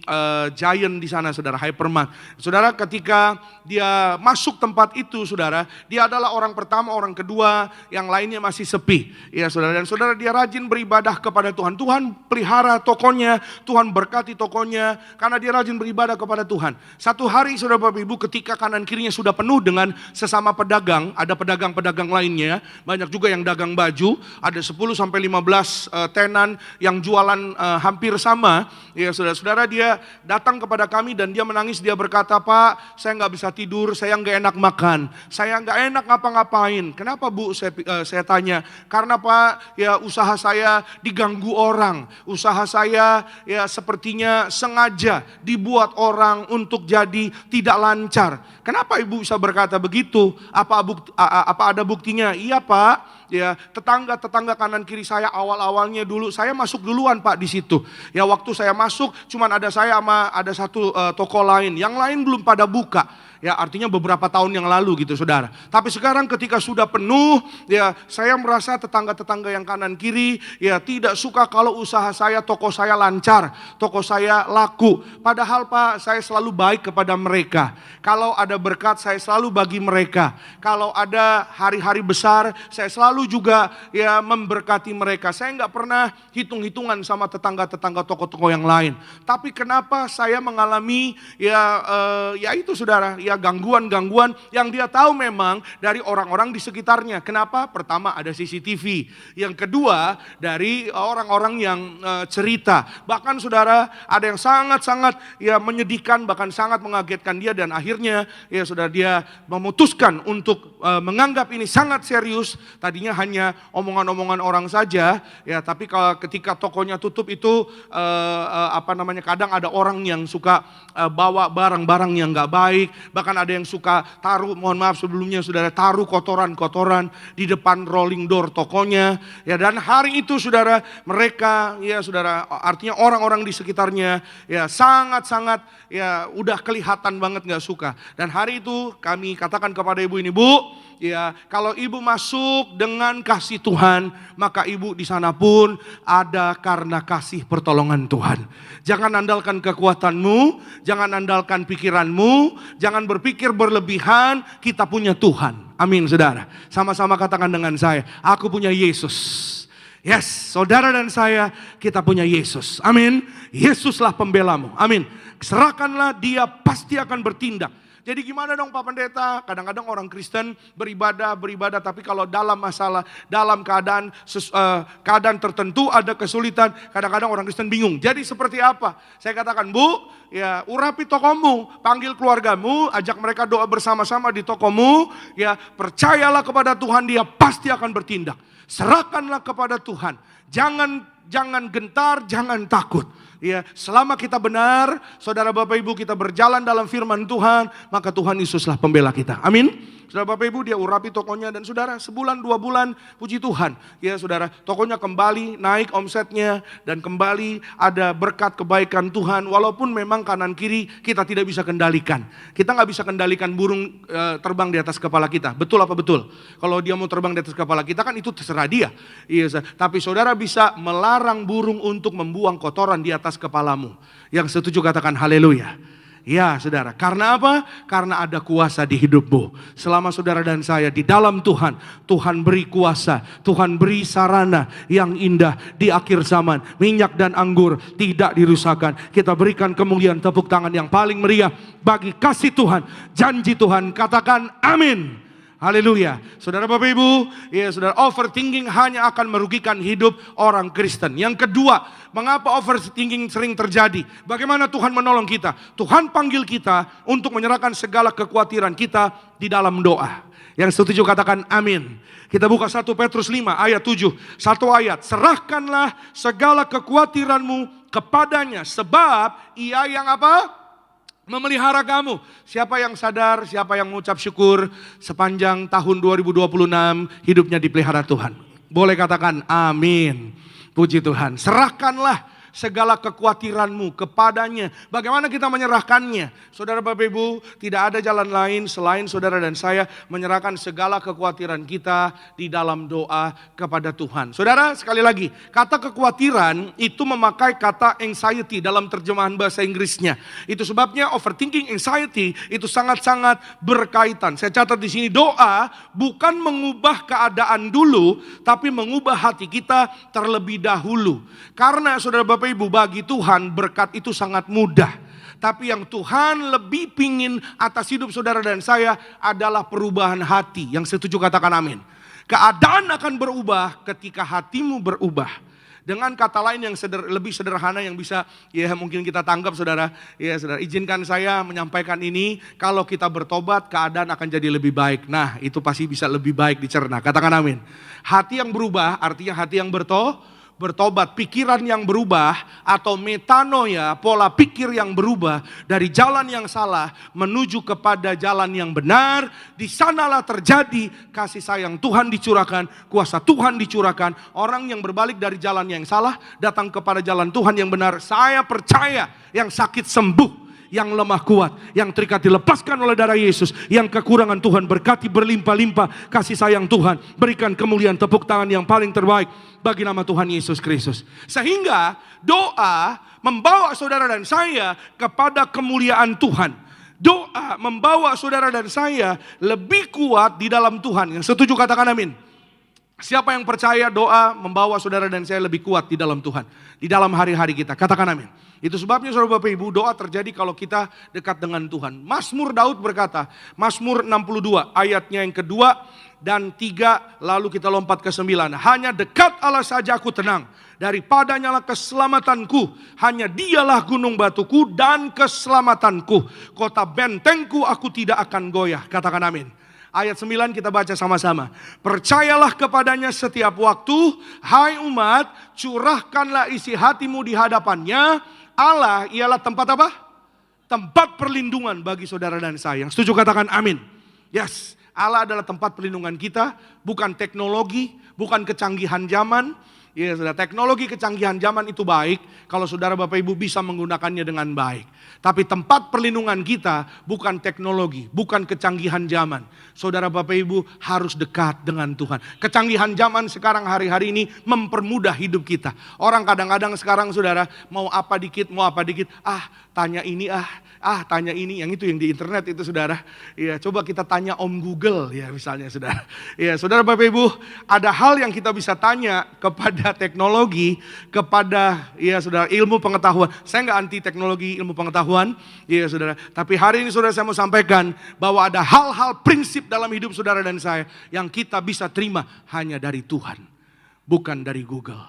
Giant di sana saudara, Hypermart. Saudara saudara, ketika dia masuk tempat itu, saudara, dia adalah orang pertama, orang kedua, yang lainnya masih sepi. Ya saudara, dan saudara, dia rajin beribadah kepada Tuhan. Tuhan pelihara tokonya, Tuhan berkati tokonya, karena dia rajin beribadah kepada Tuhan. Satu hari, saudara Bapak Ibu, ketika kanan kirinya sudah penuh dengan sesama pedagang, ada pedagang-pedagang lainnya, banyak juga yang dagang baju, ada 10-15 tenan yang jualan hampir sama. Ya saudara-saudara, dia datang kepada kami dan dia menangis, dia berkata, "Pak, saya nggak bisa tidur, saya nggak enak makan, saya nggak enak ngapa-ngapain." "Kenapa Bu?" Saya tanya. "Karena Pak, ya usaha saya diganggu orang, usaha saya ya sepertinya sengaja dibuat orang untuk jadi tidak lancar." "Kenapa Ibu bisa berkata begitu? Apa ada buktinya?" "Iya Pak, ya tetangga kanan kiri saya awal-awalnya dulu, saya masuk duluan Pak di situ. Ya waktu saya masuk cuman ada saya sama ada satu toko lain, yang lain belum pada buka. Ya artinya beberapa tahun yang lalu gitu saudara. Tapi sekarang ketika sudah penuh, ya saya merasa tetangga-tetangga yang kanan kiri ya tidak suka kalau usaha saya, toko saya lancar, toko saya laku. Padahal Pak, saya selalu baik kepada mereka. Kalau ada berkat, saya selalu bagi mereka. Kalau ada hari-hari besar, saya selalu juga ya memberkati mereka. Saya nggak pernah hitung-hitungan sama tetangga-tetangga toko-toko yang lain. Tapi kenapa saya mengalami ya itu saudara, ya gangguan-gangguan yang dia tahu memang dari orang-orang di sekitarnya. Kenapa? Pertama ada CCTV. Yang kedua dari orang-orang yang cerita. Bahkan saudara ada yang sangat-sangat ya menyedihkan, bahkan sangat mengagetkan dia, dan akhirnya ya saudara dia memutuskan untuk menganggap ini sangat serius. Tadinya hanya omongan-omongan orang saja ya, tapi kalau ketika tokonya tutup itu kadang ada orang yang suka bawa barang-barang yang nggak baik. Bahkan ada yang suka taruh, mohon maaf sebelumnya saudara, taruh kotoran-kotoran di depan rolling door tokonya. Ya, dan hari itu saudara, mereka ya saudara, artinya orang-orang di sekitarnya ya sangat-sangat ya udah kelihatan banget nggak suka. Dan hari itu kami katakan kepada ibu ini, "Bu, ya kalau ibu masuk dengan kasih Tuhan, maka ibu di sana pun ada karena kasih pertolongan Tuhan. Jangan andalkan kekuatanmu, jangan andalkan pikiranmu, jangan berpikir berlebihan, kita punya Tuhan." Amin saudara. Sama-sama katakan dengan saya, aku punya Yesus. Yes, saudara dan saya, kita punya Yesus. Amin. Yesuslah pembelamu. Amin. Serahkanlah, dia pasti akan bertindak. Jadi gimana dong Pak Pendeta? Kadang-kadang orang Kristen beribadah, tapi kalau dalam masalah, dalam keadaan tertentu ada kesulitan, kadang-kadang orang Kristen bingung. Jadi seperti apa? Saya katakan, "Bu, ya urapi tokomu, panggil keluargamu, ajak mereka doa bersama-sama di tokomu, ya percayalah kepada Tuhan, dia pasti akan bertindak. Serahkanlah kepada Tuhan. Jangan gentar, jangan takut." Ya, selama kita benar, saudara Bapak Ibu, kita berjalan dalam firman Tuhan, maka Tuhan Yesuslah pembela kita. Amin. Saudara Bapak Ibu, dia urapi tokonya, dan saudara sebulan 2 bulan puji Tuhan. Ya saudara, tokonya kembali naik omsetnya dan kembali ada berkat kebaikan Tuhan. Walaupun memang kanan kiri kita tidak bisa kendalikan. Kita nggak bisa kendalikan burung terbang di atas kepala kita. Betul apa betul? Kalau dia mau terbang di atas kepala kita kan itu terserah dia. Iya, tapi saudara bisa melarang burung untuk membuang kotoran di atas kepalamu. Yang setuju katakan haleluya. Ya saudara, karena apa? Karena ada kuasa di hidupmu. Selama saudara dan saya di dalam Tuhan, Tuhan beri kuasa, Tuhan beri sarana yang indah di akhir zaman. Minyak dan anggur tidak dirusakkan. Kita berikan kemuliaan, tepuk tangan yang paling meriah bagi kasih Tuhan, janji Tuhan. Katakan amin. Haleluya. Saudara Bapak Ibu, ya saudara, overthinking hanya akan merugikan hidup orang Kristen. Yang kedua, mengapa overthinking sering terjadi? Bagaimana Tuhan menolong kita? Tuhan panggil kita untuk menyerahkan segala kekhawatiran kita di dalam doa. Yang setuju katakan amin. Kita buka 1 Petrus 5 ayat 7. Satu ayat, serahkanlah segala kekhawatiranmu kepadanya, sebab ia yang apa? Memelihara kamu. Siapa yang sadar, siapa yang mengucap syukur sepanjang tahun 2026 hidupnya dipelihara Tuhan? Boleh katakan amin. Puji Tuhan. Serahkanlah segala kekhawatiranmu kepadanya. Bagaimana kita menyerahkannya? Saudara Bapak Ibu, tidak ada jalan lain selain saudara dan saya menyerahkan segala kekhawatiran kita di dalam doa kepada Tuhan. Saudara, sekali lagi, kata kekhawatiran itu memakai kata anxiety dalam terjemahan bahasa Inggrisnya. Itu sebabnya overthinking, anxiety itu sangat-sangat berkaitan. Saya catat di sini, doa bukan mengubah keadaan dulu, tapi mengubah hati kita terlebih dahulu. Karena saudara Bapak Ibu, bagi Tuhan berkat itu sangat mudah. Tapi yang Tuhan lebih pingin atas hidup saudara dan saya adalah perubahan hati. Yang setuju katakan amin. Keadaan akan berubah ketika hatimu berubah. Dengan kata lain yang lebih sederhana yang bisa ya mungkin kita tanggap saudara. Ya saudara, izinkan saya menyampaikan ini. Kalau kita bertobat, keadaan akan jadi lebih baik. Nah, itu pasti bisa lebih baik dicerna. Katakan amin. Hati yang berubah artinya hati yang bertobat, pikiran yang berubah atau metanoia, pola pikir yang berubah dari jalan yang salah menuju kepada jalan yang benar. Di sanalah terjadi kasih sayang Tuhan dicurahkan, kuasa Tuhan dicurahkan. Orang yang berbalik dari jalan yang salah datang kepada jalan Tuhan yang benar. Saya percaya yang sakit sembuh, yang lemah kuat, yang terikat dilepaskan oleh darah Yesus, yang kekurangan Tuhan berkati berlimpah-limpah kasih sayang Tuhan. Berikan kemuliaan tepuk tangan yang paling terbaik bagi nama Tuhan Yesus Kristus. Sehingga doa membawa saudara dan saya kepada kemuliaan Tuhan. Doa membawa saudara dan saya lebih kuat di dalam Tuhan. Yang setuju katakan amin. Siapa yang percaya doa membawa saudara dan saya lebih kuat di dalam Tuhan, di dalam hari-hari kita. Katakan amin. Itu sebabnya saudara Bapak Ibu, doa terjadi kalau kita dekat dengan Tuhan. Mazmur Daud berkata, Mazmur 62 ayatnya yang kedua dan 3, lalu kita lompat ke 9. Hanya dekat Allah saja aku tenang, daripadanya lah keselamatanku. Hanya dialah gunung batuku dan keselamatanku. Kota bentengku aku tidak akan goyah. Katakan amin. Ayat 9 kita baca sama-sama. Percayalah kepadanya setiap waktu, hai umat, curahkanlah isi hatimu di hadapannya. Allah ialah tempat apa? Tempat perlindungan bagi saudara dan saya. Yang setuju katakan amin. Yes, Allah adalah tempat perlindungan kita, bukan teknologi, bukan kecanggihan zaman. Ya, saudara, teknologi kecanggihan zaman itu baik kalau saudara Bapak Ibu bisa menggunakannya dengan baik. Tapi tempat perlindungan kita bukan teknologi, bukan kecanggihan zaman. Saudara Bapak Ibu harus dekat dengan Tuhan. Kecanggihan zaman sekarang hari-hari ini mempermudah hidup kita. Orang kadang-kadang sekarang saudara mau apa dikit, tanya ini tanya ini, yang itu yang di internet itu saudara. Ya, coba kita tanya Om Google ya misalnya saudara. Ya, saudara Bapak Ibu, ada hal yang kita bisa tanya kepada teknologi, kepada ya saudara ilmu pengetahuan. Saya nggak anti teknologi ilmu pengetahuan, ya saudara. Tapi hari ini saudara saya mau sampaikan bahwa ada hal-hal prinsip dalam hidup saudara dan saya yang kita bisa terima hanya dari Tuhan, bukan dari Google.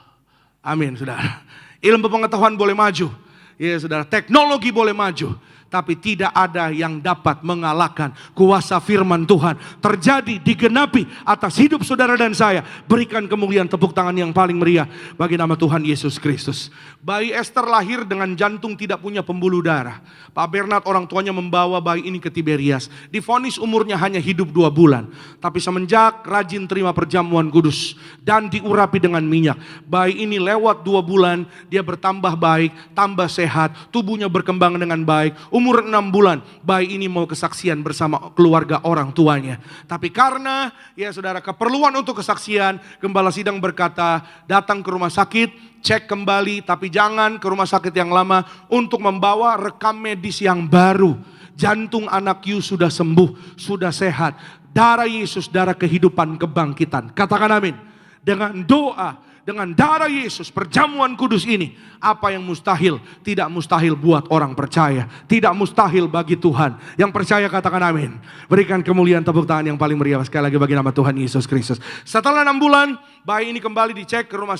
Amin saudara. Ilmu pengetahuan boleh maju, ya saudara. Teknologi boleh maju. Tapi tidak ada yang dapat mengalahkan kuasa firman Tuhan terjadi digenapi atas hidup saudara dan saya. Berikan kemuliaan tepuk tangan yang paling meriah bagi nama Tuhan Yesus Kristus. Bayi Esther lahir dengan jantung tidak punya pembuluh darah. Pak Bernard orang tuanya membawa bayi ini ke Tiberias. Divonis umurnya hanya hidup 2 bulan. Tapi semenjak rajin terima perjamuan kudus dan diurapi dengan minyak, bayi ini lewat 2 bulan dia bertambah baik, tambah sehat, tubuhnya berkembang dengan baik. Umur 6 bulan, bayi ini mau kesaksian bersama keluarga orang tuanya. Tapi karena, ya saudara, keperluan untuk kesaksian, gembala sidang berkata, datang ke rumah sakit, cek kembali, tapi jangan ke rumah sakit yang lama untuk membawa rekam medis yang baru. Jantung anak you sudah sembuh, sudah sehat. Darah Yesus, darah kehidupan, kebangkitan. Katakan amin. Dengan doa, dengan darah Yesus, perjamuan kudus ini, apa yang mustahil, tidak mustahil buat orang percaya. Tidak mustahil bagi Tuhan. Yang percaya katakan amin. Berikan kemuliaan tepuk tangan yang paling meriah sekali lagi bagi nama Tuhan Yesus Kristus. Setelah 6 bulan, bayi ini kembali dicek ke rumah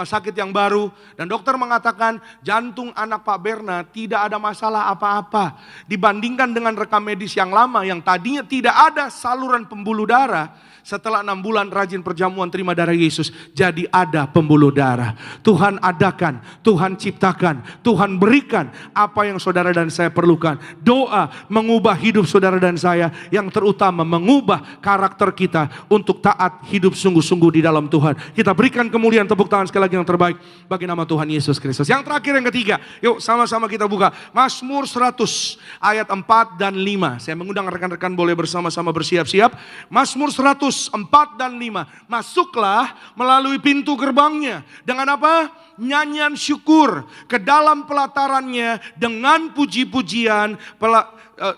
sakit yang baru. Dan dokter mengatakan jantung anak Pak Bernard tidak ada masalah apa-apa. Dibandingkan dengan rekam medis yang lama yang tadinya tidak ada saluran pembuluh darah. Setelah 6 bulan rajin perjamuan terima darah Yesus, jadi ada pembuluh darah. Tuhan adakan, Tuhan ciptakan, Tuhan berikan apa yang saudara dan saya perlukan. Doa mengubah hidup saudara dan saya, yang terutama mengubah karakter kita untuk taat hidup sungguh-sungguh di dalam Tuhan. Kita berikan kemuliaan, tepuk tangan sekali lagi yang terbaik bagi nama Tuhan Yesus Kristus. Yang terakhir, yang ketiga, yuk sama-sama kita buka Mazmur 100 ayat 4 dan 5. Saya mengundang rekan-rekan boleh bersama-sama bersiap-siap. Mazmur 100, 4 dan 5. Masuklah melalui pintu gerbangnya. Dengan apa? Nyanyian syukur. Ke dalam pelatarannya dengan puji-pujian.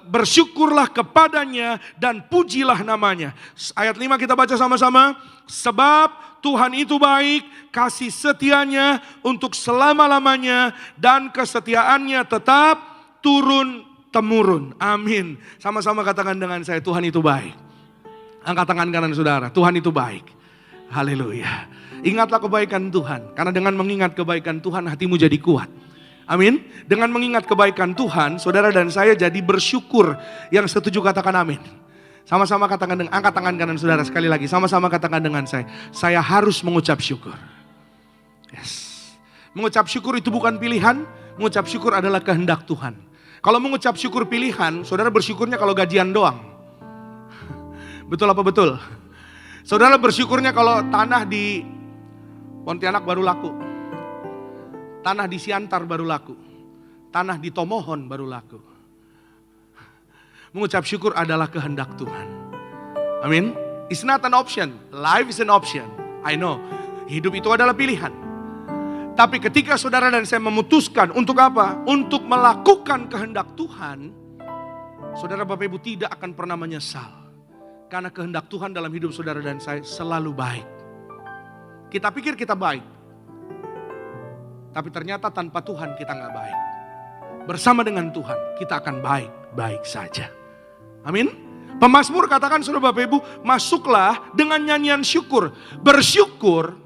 Bersyukurlah kepadanya dan pujilah namanya. Ayat 5 kita baca sama-sama. Sebab Tuhan itu baik, kasih setianya untuk selama-lamanya, dan kesetiaannya tetap turun-temurun. Amin. Sama-sama katakan dengan saya, Tuhan itu baik. Angkat tangan kanan saudara, Tuhan itu baik. Haleluya. Ingatlah kebaikan Tuhan, karena dengan mengingat kebaikan Tuhan hatimu jadi kuat. Amin. Dengan mengingat kebaikan Tuhan, saudara dan saya jadi bersyukur. Yang setuju katakan amin. Sama-sama katakan, angkat tangan kanan saudara sekali lagi. Sama-sama katakan dengan saya harus mengucap syukur. Yes. Mengucap syukur itu bukan pilihan, mengucap syukur adalah kehendak Tuhan. Kalau mengucap syukur pilihan, saudara bersyukurnya kalau gajian doang. Betul apa betul? Saudara bersyukurnya kalau tanah di Pontianak baru laku. Tanah di Siantar baru laku. Tanah di Tomohon baru laku. Mengucap syukur adalah kehendak Tuhan. Amin. It's not an option. Life is an option. I know. Hidup itu adalah pilihan. Tapi ketika saudara dan saya memutuskan untuk apa? Untuk melakukan kehendak Tuhan, saudara Bapak Ibu tidak akan pernah menyesal. Karena kehendak Tuhan dalam hidup saudara dan saya selalu baik. Kita pikir kita baik. Tapi ternyata tanpa Tuhan kita gak baik. Bersama dengan Tuhan kita akan baik-baik saja. Amin. Pemazmur katakan saudara Bapak Ibu, masuklah dengan nyanyian syukur. Bersyukur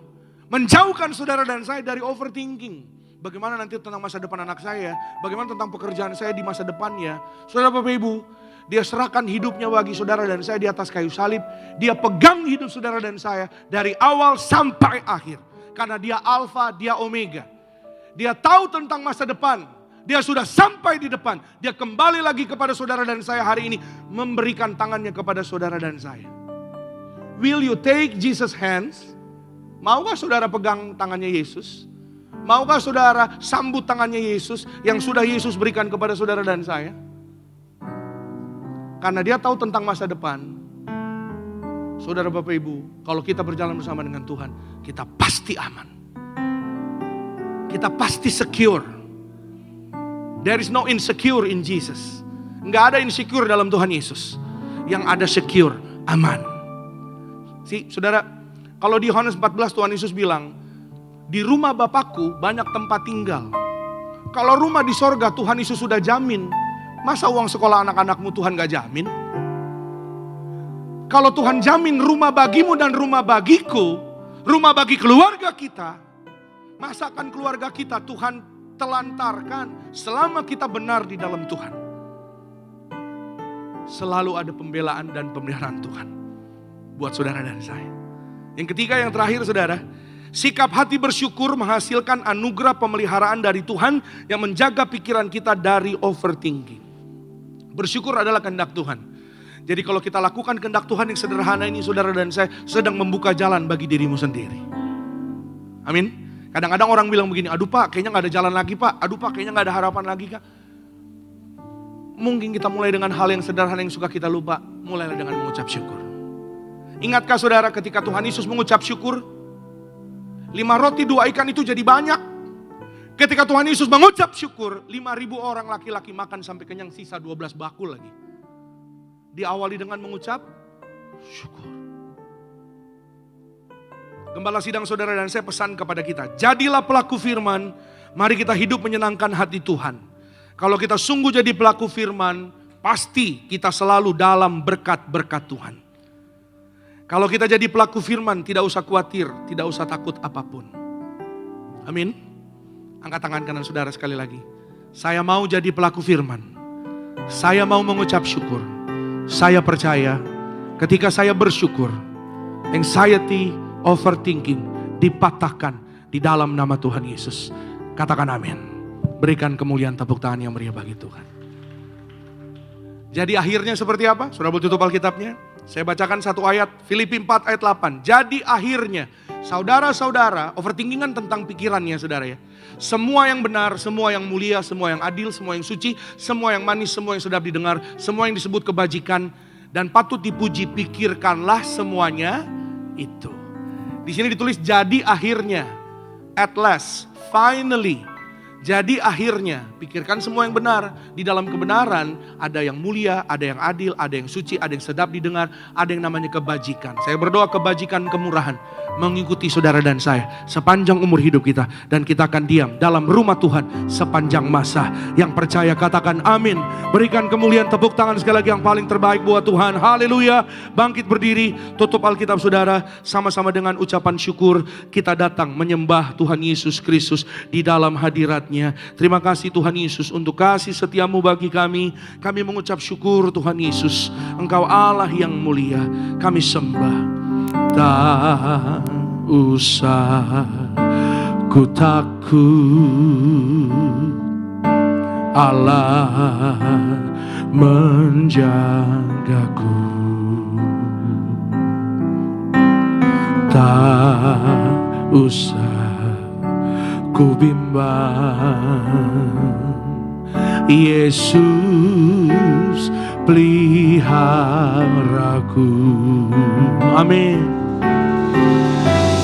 menjauhkan saudara dan saya dari overthinking. Bagaimana nanti tentang masa depan anak saya. Bagaimana tentang pekerjaan saya di masa depannya. Saudara Bapak Ibu, dia serahkan hidupnya bagi saudara dan saya di atas kayu salib. Dia pegang hidup saudara dan saya dari awal sampai akhir. Karena dia Alfa, dia Omega. Dia tahu tentang masa depan. Dia sudah sampai di depan. Dia kembali lagi kepada saudara dan saya hari ini. Memberikan tangannya kepada saudara dan saya. Will you take Jesus' hands? Maukah saudara pegang tangannya Yesus? Maukah saudara sambut tangannya Yesus yang sudah Yesus berikan kepada saudara dan saya? Karena dia tahu tentang masa depan. Saudara Bapak Ibu, kalau kita berjalan bersama dengan Tuhan, kita pasti aman. Kita pasti secure. There is no insecure in Jesus. Enggak ada insecure dalam Tuhan Yesus. Yang ada secure, aman. Saudara, kalau di Yohanes 14 Tuhan Yesus bilang, di rumah Bapakku banyak tempat tinggal. Kalau rumah di sorga Tuhan Yesus sudah jamin. Masa uang sekolah anak-anakmu Tuhan gak jamin? Kalau Tuhan jamin rumah bagimu dan rumah bagiku, rumah bagi keluarga kita, masakan keluarga kita Tuhan telantarkan selama kita benar di dalam Tuhan. Selalu ada pembelaan dan pemeliharaan Tuhan buat saudara dan saya. Yang ketiga, yang terakhir saudara, sikap hati bersyukur menghasilkan anugerah pemeliharaan dari Tuhan yang menjaga pikiran kita dari overthinking. Bersyukur adalah kehendak Tuhan. Jadi kalau kita lakukan kehendak Tuhan yang sederhana ini, saudara dan saya sedang membuka jalan bagi dirimu sendiri. Amin. Kadang-kadang orang bilang begini, aduh Pak kayaknya gak ada jalan lagi Pak. Aduh Pak kayaknya gak ada harapan lagi Kak. Mungkin kita mulai dengan hal yang sederhana yang suka kita lupa. Mulailah dengan mengucap syukur. Ingatkah saudara ketika Tuhan Yesus mengucap syukur, 5 roti 2 ikan itu jadi banyak. Ketika Tuhan Yesus mengucap syukur, 5.000 orang laki-laki makan sampai kenyang, sisa 12 bakul lagi. Diawali dengan mengucap syukur. Gembala sidang saudara dan saya pesan kepada kita, jadilah pelaku firman, mari kita hidup menyenangkan hati Tuhan. Kalau kita sungguh jadi pelaku firman, pasti kita selalu dalam berkat-berkat Tuhan. Kalau kita jadi pelaku firman, tidak usah khawatir, tidak usah takut apapun. Amin. Angkat tangan kanan saudara sekali lagi. Saya mau jadi pelaku firman. Saya mau mengucap syukur. Saya percaya ketika saya bersyukur, anxiety, overthinking dipatahkan di dalam nama Tuhan Yesus. Katakan amin. Berikan kemuliaan tepuk tangan yang meriah bagi Tuhan. Jadi akhirnya seperti apa? Saudara boleh tutup Alkitabnya? Saya bacakan satu ayat, Filipi 4 ayat 8. Jadi akhirnya, saudara-saudara, overthinkingan tentang pikirannya saudara ya. Semua yang benar, semua yang mulia, semua yang adil, semua yang suci, semua yang manis, semua yang sedap didengar, semua yang disebut kebajikan dan patut dipuji, pikirkanlah semuanya itu. Di sini ditulis jadi akhirnya, at last, finally. Jadi akhirnya, pikirkan semua yang benar. Di dalam kebenaran ada yang mulia, ada yang adil, ada yang suci, ada yang sedap didengar, ada yang namanya kebajikan. Saya berdoa kebajikan, kemurahan mengikuti saudara dan saya sepanjang umur hidup kita. Dan kita akan diam dalam rumah Tuhan sepanjang masa. Yang percaya katakan amin. Berikan kemuliaan tepuk tangan sekali lagi yang paling terbaik buat Tuhan. Haleluya. Bangkit berdiri, tutup Alkitab saudara. Sama-sama dengan ucapan syukur kita datang menyembah Tuhan Yesus Kristus di dalam hadirat. Terima kasih Tuhan Yesus untuk kasih setiamu bagi kami. Kami mengucap syukur Tuhan Yesus. Engkau Allah yang mulia. Kami sembah. Tak usah ku takut, Allah menjagaku. Tak usah ku bimbang, Yesus peliharaku. Amin.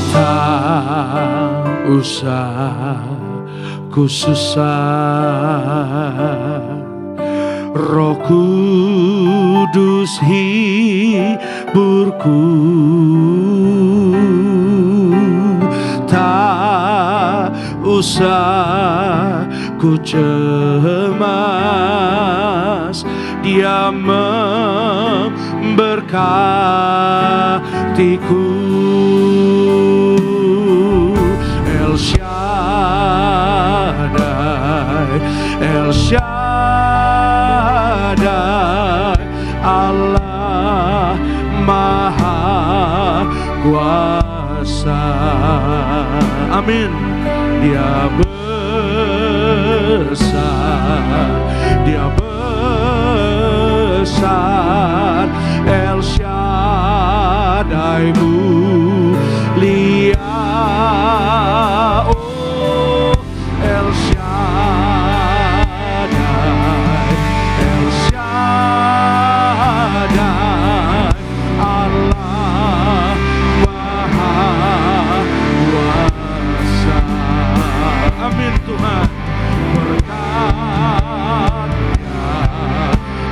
Tak usah ku susah, Roh Kudus hiburku. Tak usah ku cemas, Dia memberkatiku. El Shaddai, El Shaddai, Allah Maha Kuasa. Amin. Dia besar, Dia besar, El Shaddai mulia. Oh, El Shaddai, El Shaddai, Allah Maha Kuasa. Amin Tuhan. Berkat-Nya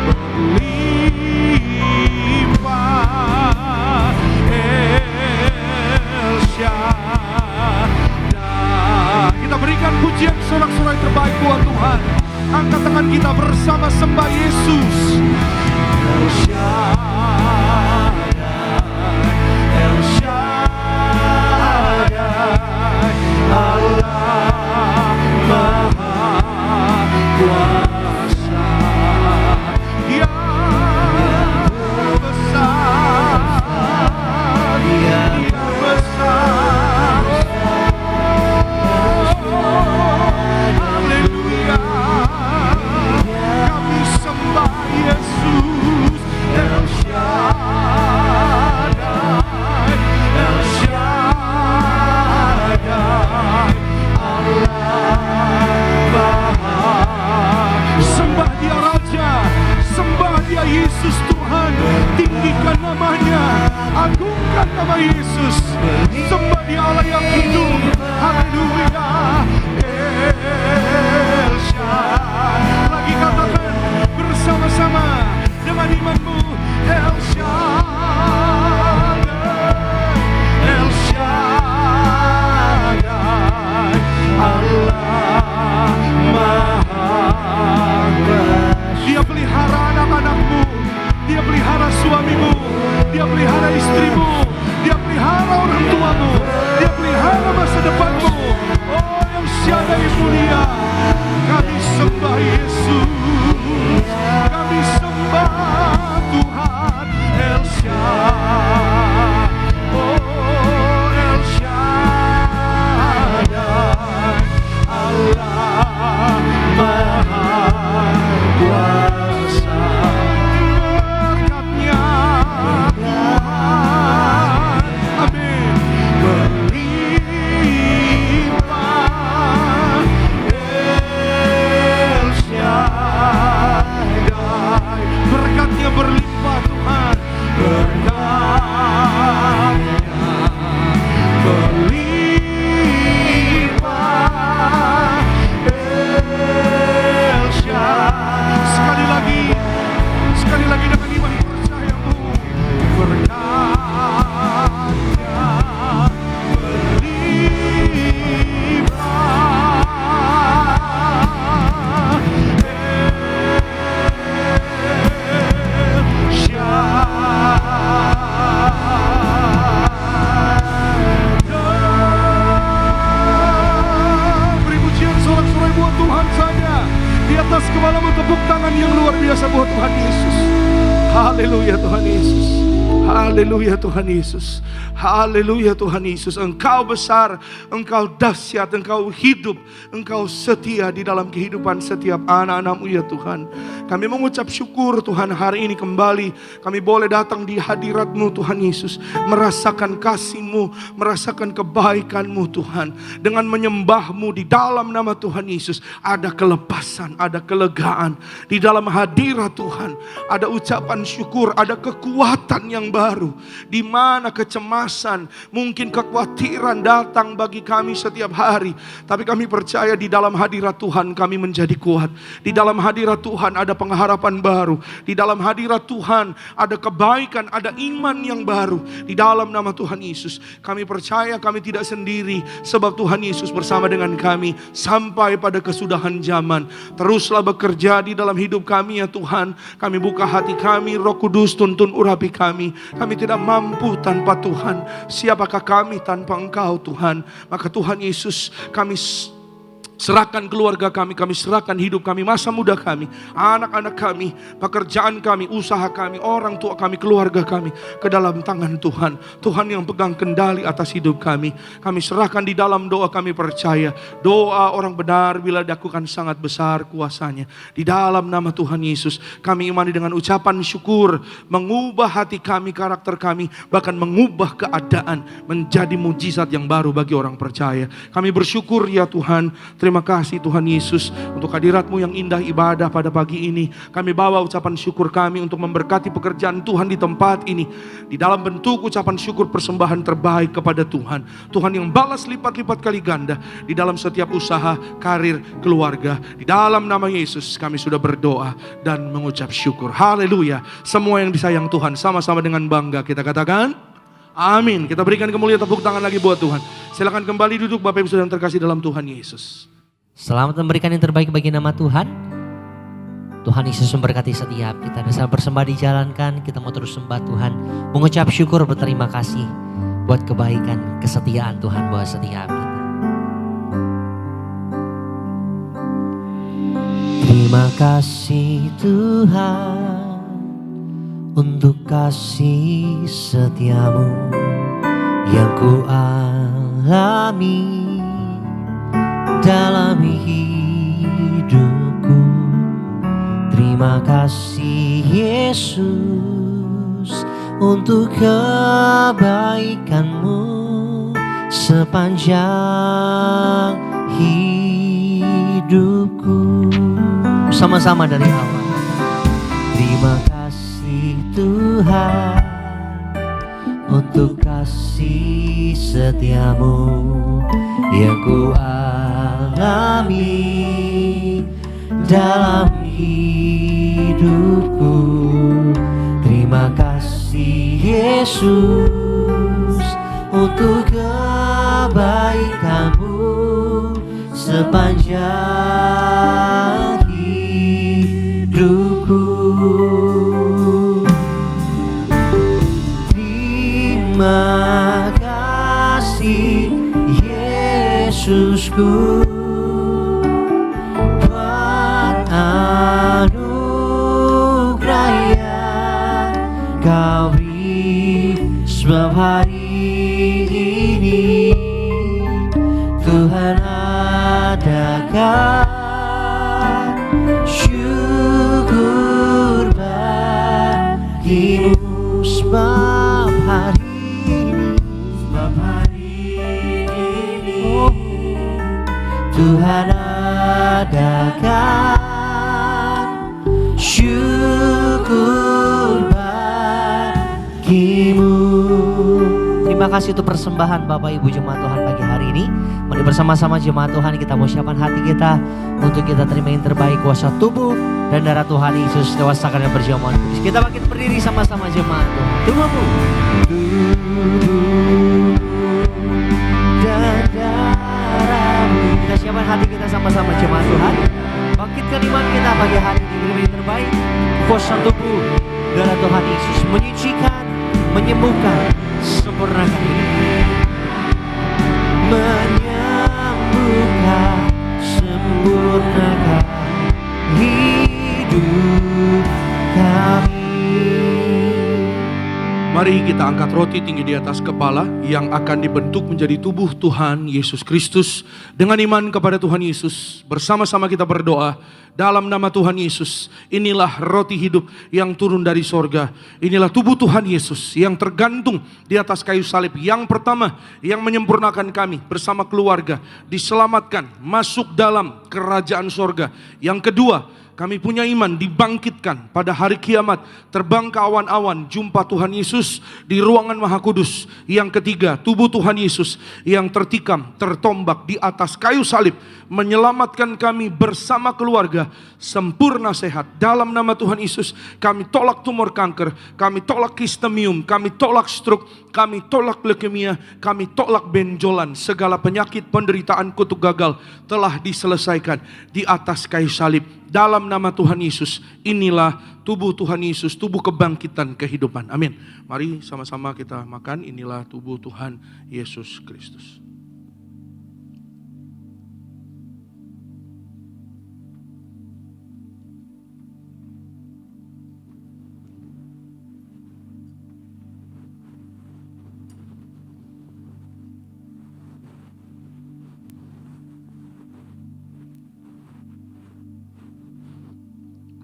berlimpah, El Shaddai. Kita berikan pujian sorak-sorai terbaik buat Tuhan. Angkat tangan kita bersama sembah Yesus. El Shaddai, El Shaddai, Allah Maha Kuasa. Dia besar, Dia besar. Haleluya. Kami sembah Yesus. El Shaddai, El Shaddai, sembah Dia Raja, sembah Dia Yesus Tuhan. Tinggikan namanya, agungkan nama Yesus. Sembah Dia Allah yang hidup. Haleluya. El Shaddai. Lagi katakan bersama-sama dengan imanmu. El Shaddai, El Shaddai, Allah Maha Kuasa. Dia pelihara anak-anakmu, Dia pelihara suamimu, Dia pelihara istrimu, Dia pelihara orang tuamu, Dia pelihara masa depanmu. Oh, El Shaddai mulia. Kami sembah Yesus, kami sembah Tuhan. El Shaddai, oh El Shaddai. Haleluya Tuhan Yesus. Haleluya Tuhan Yesus. Haleluya Tuhan Yesus. Engkau besar, Engkau dahsyat, Engkau hidup, Engkau setia di dalam kehidupan setiap anak-anak-Mu ya Tuhan. Kami mengucap syukur Tuhan, hari ini kembali kami boleh datang di hadirat-Mu Tuhan Yesus. Merasakan kasih-Mu, merasakan kebaikan-Mu Tuhan. Dengan menyembah-Mu di dalam nama Tuhan Yesus, ada kelepasan, ada kelegaan. Di dalam hadirat Tuhan, ada ucapan syukur, ada kekuatan yang baru. Di mana kecemasan, mungkin kekhawatiran datang bagi kami setiap hari. Tapi kami percaya di dalam hadirat Tuhan kami menjadi kuat. Di dalam hadirat Tuhan ada pengharapan baru. Di dalam hadirat Tuhan ada kebaikan, ada iman yang baru. Di dalam nama Tuhan Yesus kami percaya kami tidak sendiri. Sebab Tuhan Yesus bersama dengan kami sampai pada kesudahan zaman. Teruslah bekerja di dalam hidup kami ya Tuhan. Kami buka hati kami, Roh Kudus tuntun urapi kami. Kami tidak mampu tanpa Tuhan. Siapakah kami tanpa Engkau Tuhan? Maka Tuhan Yesus, kami serahkan keluarga kami, kami serahkan hidup kami, masa muda kami, anak-anak kami, pekerjaan kami, usaha kami, orang tua kami, keluarga kami ke dalam tangan Tuhan. Tuhan yang pegang kendali atas hidup kami. Kami serahkan di dalam doa, kami percaya doa orang benar bila dilakukan sangat besar kuasanya. Di dalam nama Tuhan Yesus kami imani dengan ucapan syukur, mengubah hati kami, karakter kami, bahkan mengubah keadaan menjadi mujizat yang baru bagi orang percaya. Kami bersyukur ya Tuhan. Terima kasih Tuhan Yesus untuk hadirat-Mu yang indah ibadah pada pagi ini. Kami bawa ucapan syukur kami untuk memberkati pekerjaan Tuhan di tempat ini. Di dalam bentuk ucapan syukur persembahan terbaik kepada Tuhan. Tuhan yang balas lipat-lipat kali ganda di dalam setiap usaha, karir, keluarga. Di dalam nama Yesus kami sudah berdoa dan mengucap syukur. Haleluya. Semua yang disayang Tuhan sama-sama dengan bangga kita katakan amin. Kita berikan kemuliaan, tepuk tangan lagi buat Tuhan. Silakan kembali duduk Bapak Ibu Saudara yang terkasih dalam Tuhan Yesus. Selamat memberikan yang terbaik bagi nama Tuhan. Tuhan Yesus memberkati setiap kita. Dan saat bersembah dijalankan, kita mau terus sembah Tuhan. Mengucap syukur, berterima kasih buat kebaikan, kesetiaan Tuhan buat setiap kita. Terima kasih Tuhan untuk kasih setiamu yang ku alami dalam hidupku. Terima kasih Yesus untuk kebaikan-Mu sepanjang hidupku. Sama-sama dari awal. Terima kasih Tuhan untuk kasih setiamu yang ku alami dalam hidupku. Terima kasih Yesus untuk kebaikan-Mu sepanjang hidupku. Terima kasih Yesusku buat anugerah yang Kau beri. Sebab hari ini Tuhan adakan syukur bagi-Mu. Sebab hari Tuhan adakan syukur bagi-Mu. Terima kasih untuk persembahan Bapak Ibu jemaat Tuhan pagi hari ini. Mari bersama-sama jemaat Tuhan kita mau siapkan hati kita untuk kita terima yang terbaik kuasa tubuh dan darah Tuhan Yesus dewasakan dan berjamaah kudus. Kita bangkit berdiri sama-sama jemaat Tuhan. Tubuhmu dan darah-Mu. Kita siapkan hati kita sama-sama jemaat Tuhan. Bangkitkan iman kita pagi hari ini terima yang terbaik kuasa tubuh darah Tuhan Yesus menyucikan, menyembuhkan, sempurnakan hidup. Menyembuhkan, sempurnakan hidup kami. Mari kita angkat roti tinggi di atas kepala yang akan dibentuk menjadi tubuh Tuhan Yesus Kristus. Dengan iman kepada Tuhan Yesus, bersama-sama kita berdoa dalam nama Tuhan Yesus. Inilah roti hidup yang turun dari sorga. Inilah tubuh Tuhan Yesus yang tergantung di atas kayu salib. Yang pertama, yang menyempurnakan kami bersama keluarga, diselamatkan, masuk dalam kerajaan sorga. Yang kedua, kami punya iman dibangkitkan pada hari kiamat, terbang ke awan-awan, jumpa Tuhan Yesus di ruangan Maha Kudus. Yang ketiga, tubuh Tuhan Yesus yang tertikam, tertombak di atas kayu salib, menyelamatkan kami bersama keluarga, sempurna sehat. Dalam nama Tuhan Yesus, kami tolak tumor kanker, kami tolak kistemium, kami tolak stroke, kami tolak leukemia, kami tolak benjolan. Segala penyakit, penderitaan, kutuk gagal telah diselesaikan di atas kayu salib. Dalam nama Tuhan Yesus, inilah tubuh Tuhan Yesus, tubuh kebangkitan kehidupan. Amin. Mari sama-sama kita makan, inilah tubuh Tuhan Yesus Kristus.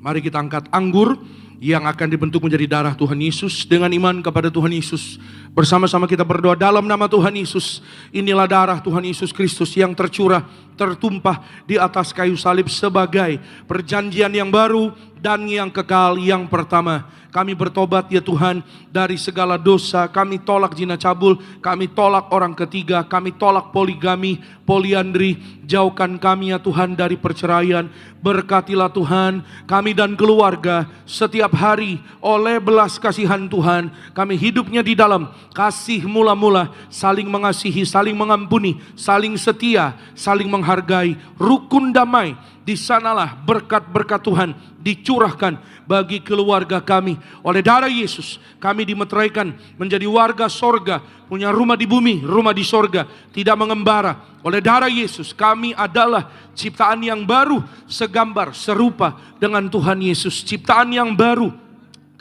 Mari kita angkat anggur yang akan dibentuk menjadi darah Tuhan Yesus. Dengan iman kepada Tuhan Yesus, bersama-sama kita berdoa dalam nama Tuhan Yesus. Inilah darah Tuhan Yesus Kristus yang tercurah, tertumpah di atas kayu salib sebagai perjanjian yang baru dan yang kekal. Yang pertama, kami bertobat ya Tuhan dari segala dosa. Kami tolak zina cabul, kami tolak orang ketiga, kami tolak poligami, poliandri. Jauhkan kami ya Tuhan dari perceraian. Berkatilah Tuhan kami dan keluarga setiap hari oleh belas kasihan Tuhan. Kami hidupnya di dalam kasih mula-mula, saling mengasihi, saling mengampuni, saling setia, saling menghargai, rukun damai. Di sanalah berkat-berkat Tuhan dicurahkan bagi keluarga kami. Oleh darah Yesus kami dimeteraikan menjadi warga sorga, punya rumah di bumi, rumah di sorga, tidak mengembara. Oleh darah Yesus kami adalah ciptaan yang baru, segambar, serupa dengan Tuhan Yesus. Ciptaan yang baru,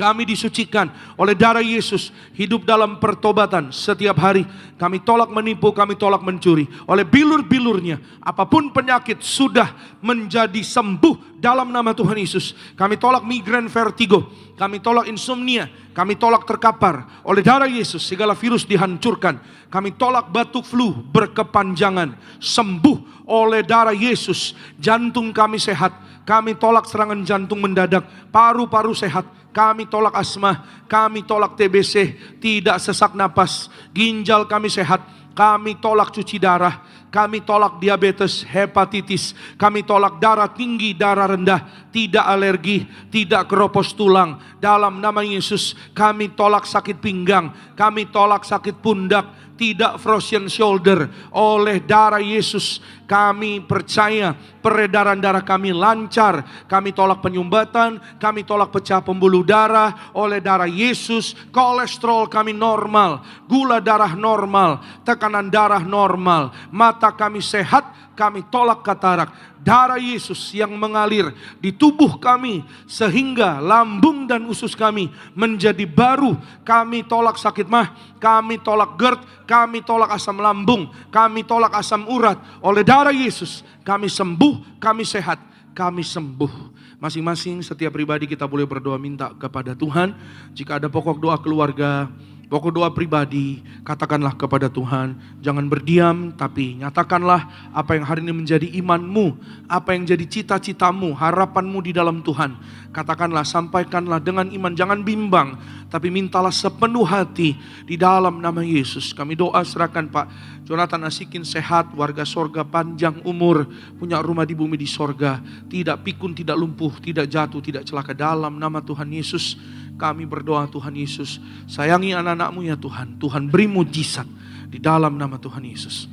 kami disucikan oleh darah Yesus, hidup dalam pertobatan setiap hari. Kami tolak menipu, kami tolak mencuri. Oleh bilur-bilurnya, apapun penyakit sudah menjadi sembuh dalam nama Tuhan Yesus. Kami tolak migrain, vertigo, kami tolak insomnia, kami tolak terkapar. Oleh darah Yesus segala virus dihancurkan. Kami tolak batuk flu berkepanjangan, sembuh oleh darah Yesus. Jantung kami sehat, kami tolak serangan jantung mendadak, paru-paru sehat. Kami tolak asma, kami tolak TBC, tidak sesak napas. Ginjal kami sehat, kami tolak cuci darah, kami tolak diabetes, hepatitis, kami tolak darah tinggi, darah rendah, tidak alergi, tidak keropos tulang. Dalam nama Yesus kami tolak sakit pinggang, kami tolak sakit pundak, tidak frozen shoulder. Oleh darah Yesus kami percaya peredaran darah kami lancar. Kami tolak penyumbatan, kami tolak pecah pembuluh darah. Oleh darah Yesus kolesterol kami normal, gula darah normal, tekanan darah normal, mata kami sehat. Kami tolak katarak. Darah Yesus yang mengalir di tubuh kami sehingga lambung dan usus kami menjadi baru. Kami tolak sakit mah, kami tolak GERD, kami tolak asam lambung, kami tolak asam urat. Oleh darah Yesus kami sembuh, kami sehat, kami sembuh. Masing-masing setiap pribadi kita boleh berdoa minta kepada Tuhan. Jika ada pokok doa keluarga, pokok doa pribadi, katakanlah kepada Tuhan. Jangan berdiam, tapi nyatakanlah apa yang hari ini menjadi imanmu, apa yang jadi cita-citamu, harapanmu di dalam Tuhan. Katakanlah, sampaikanlah dengan iman, jangan bimbang, tapi mintalah sepenuh hati di dalam nama Yesus. Kami doa serahkan Pak Jonathan Asikin sehat, warga sorga, panjang umur, punya rumah di bumi di sorga, tidak pikun, tidak lumpuh, tidak jatuh, tidak celaka. Dalam nama Tuhan Yesus kami berdoa Tuhan Yesus, sayangi anak-anakmu ya Tuhan. Tuhan beri mujizat di dalam nama Tuhan Yesus.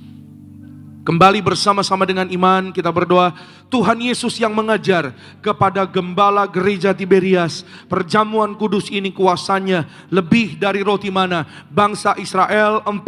Kembali bersama-sama dengan iman kita berdoa, Tuhan Yesus yang mengajar kepada gembala gereja Tiberias, perjamuan kudus ini kuasanya lebih dari roti mana. Bangsa Israel 40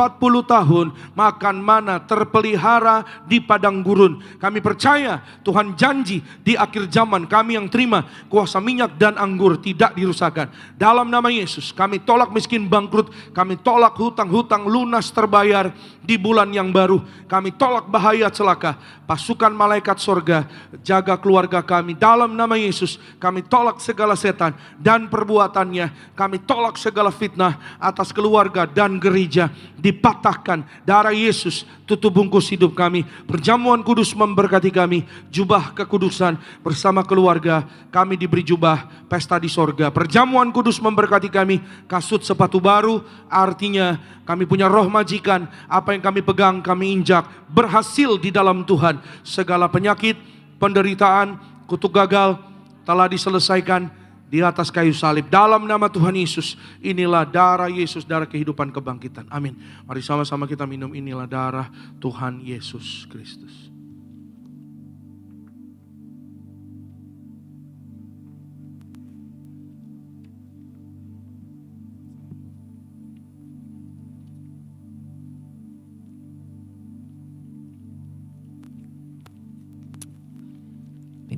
tahun makan mana terpelihara di padang gurun. Kami percaya Tuhan janji di akhir zaman kami yang terima kuasa minyak dan anggur tidak dirusakkan. Dalam nama Yesus kami tolak miskin bangkrut, kami tolak hutang-hutang lunas terbayar di bulan yang baru. Kami tolak bahaya celaka. Pasukan malaikat sorga jaga keluarga kami. Dalam nama Yesus kami tolak segala setan dan perbuatannya. Kami tolak segala fitnah atas keluarga dan gereja. Dipatahkan darah Yesus tutup bungkus hidup kami. Perjamuan kudus memberkati kami. Jubah kekudusan bersama keluarga kami diberi jubah pesta di sorga. Perjamuan kudus memberkati kami. Kasut sepatu baru artinya kami punya roh majikan. Apa yang kami pegang kami injak. Berhasil di dalam Tuhan. Segala penyakit, penderitaan, kutuk gagal telah diselesaikan di atas kayu salib. Dalam nama Tuhan Yesus, inilah darah Yesus, darah kehidupan kebangkitan. Amin. Mari sama-sama kita minum, inilah darah Tuhan Yesus Kristus.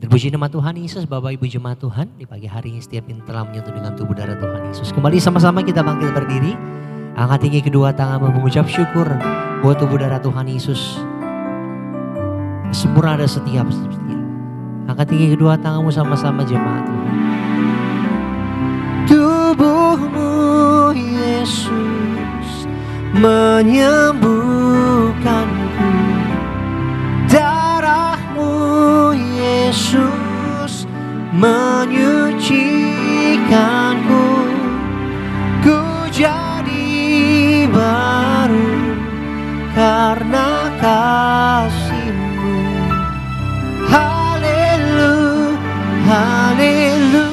Terpuji nama Tuhan Yesus, Bapak Ibu Jemaat Tuhan. Di pagi hari ini setiap yang telah menyentuh dengan tubuh darah Tuhan Yesus. Kembali sama-sama kita bangkit berdiri. Angkat tinggi kedua tangan mengucap syukur buat tubuh darah Tuhan Yesus. Sempurna ada setiap. Angkat tinggi kedua tanganmu sama-sama jemaat Tuhan. Tubuhmu Yesus menyembuhkanku. Darahmu Yesus menyucikanku. Ku jadi baru karena kasih-Mu. Haleluya, haleluya.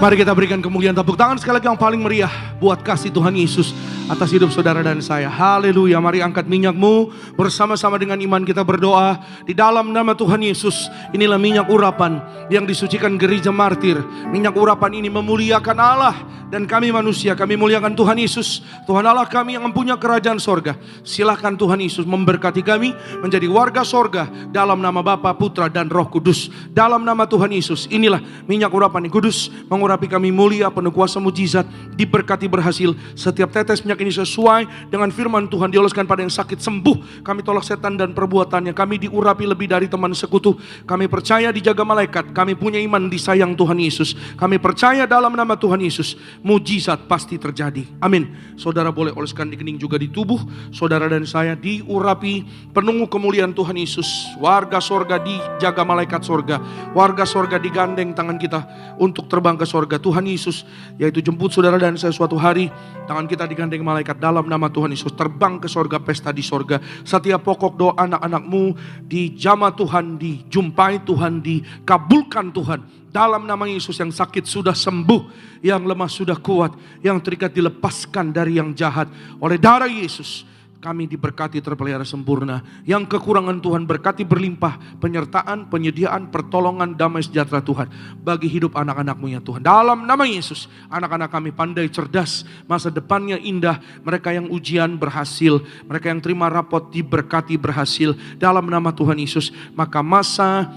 Mari kita berikan kemuliaan, tepuk tangan sekali lagi yang paling meriah buat kasih Tuhan Yesus atas hidup saudara dan saya. Haleluya. Mari angkat minyakmu, bersama-sama dengan iman kita berdoa di dalam nama Tuhan Yesus. Inilah minyak urapan yang disucikan gereja martir. Minyak urapan ini memuliakan Allah dan kami manusia. Kami muliakan Tuhan Yesus, Tuhan Allah kami yang mempunyai kerajaan sorga. Silakan Tuhan Yesus memberkati kami menjadi warga sorga dalam nama Bapa, Putra dan Roh Kudus. Dalam nama Tuhan Yesus, inilah minyak urapan yang kudus mengurapi kami mulia, penuh kuasa mujizat, diberkati berhasil. Setiap tetes minyak ini sesuai dengan firman Tuhan, dioleskan pada yang sakit sembuh. Kami tolak setan dan perbuatannya. Kami diurapi lebih dari teman sekutu. Kami percaya dijaga malaikat. Kami punya iman disayang Tuhan Yesus. Kami percaya dalam nama Tuhan Yesus, mujizat pasti terjadi. Amin. Saudara boleh oleskan di kening juga di tubuh. Saudara dan saya diurapi penuh kemuliaan Tuhan Yesus. Warga sorga dijaga malaikat sorga. Warga sorga digandeng tangan kita untuk terbang ke sorga. Tuhan Yesus yaitu jemput saudara dan saya suatu hari. Tangan kita digandeng malaikat dalam nama Tuhan Yesus. Terbang ke sorga, pesta di sorga. Setiap pokok doa anak-anakmu dijamah Tuhan, dijumpai Tuhan, dikabulkan Tuhan. Dalam nama Yesus, yang sakit sudah sembuh, yang lemah sudah kuat, yang terikat dilepaskan dari yang jahat. Oleh darah Yesus kami diberkati terpelihara sempurna. Yang kekurangan Tuhan berkati berlimpah. Penyertaan, penyediaan, pertolongan, damai sejahtera Tuhan bagi hidup anak-anak-Mu ya Tuhan. Dalam nama Yesus, anak-anak kami pandai, cerdas, masa depannya indah. Mereka yang ujian berhasil, mereka yang terima rapot diberkati berhasil. Dalam nama Tuhan Yesus, maka masa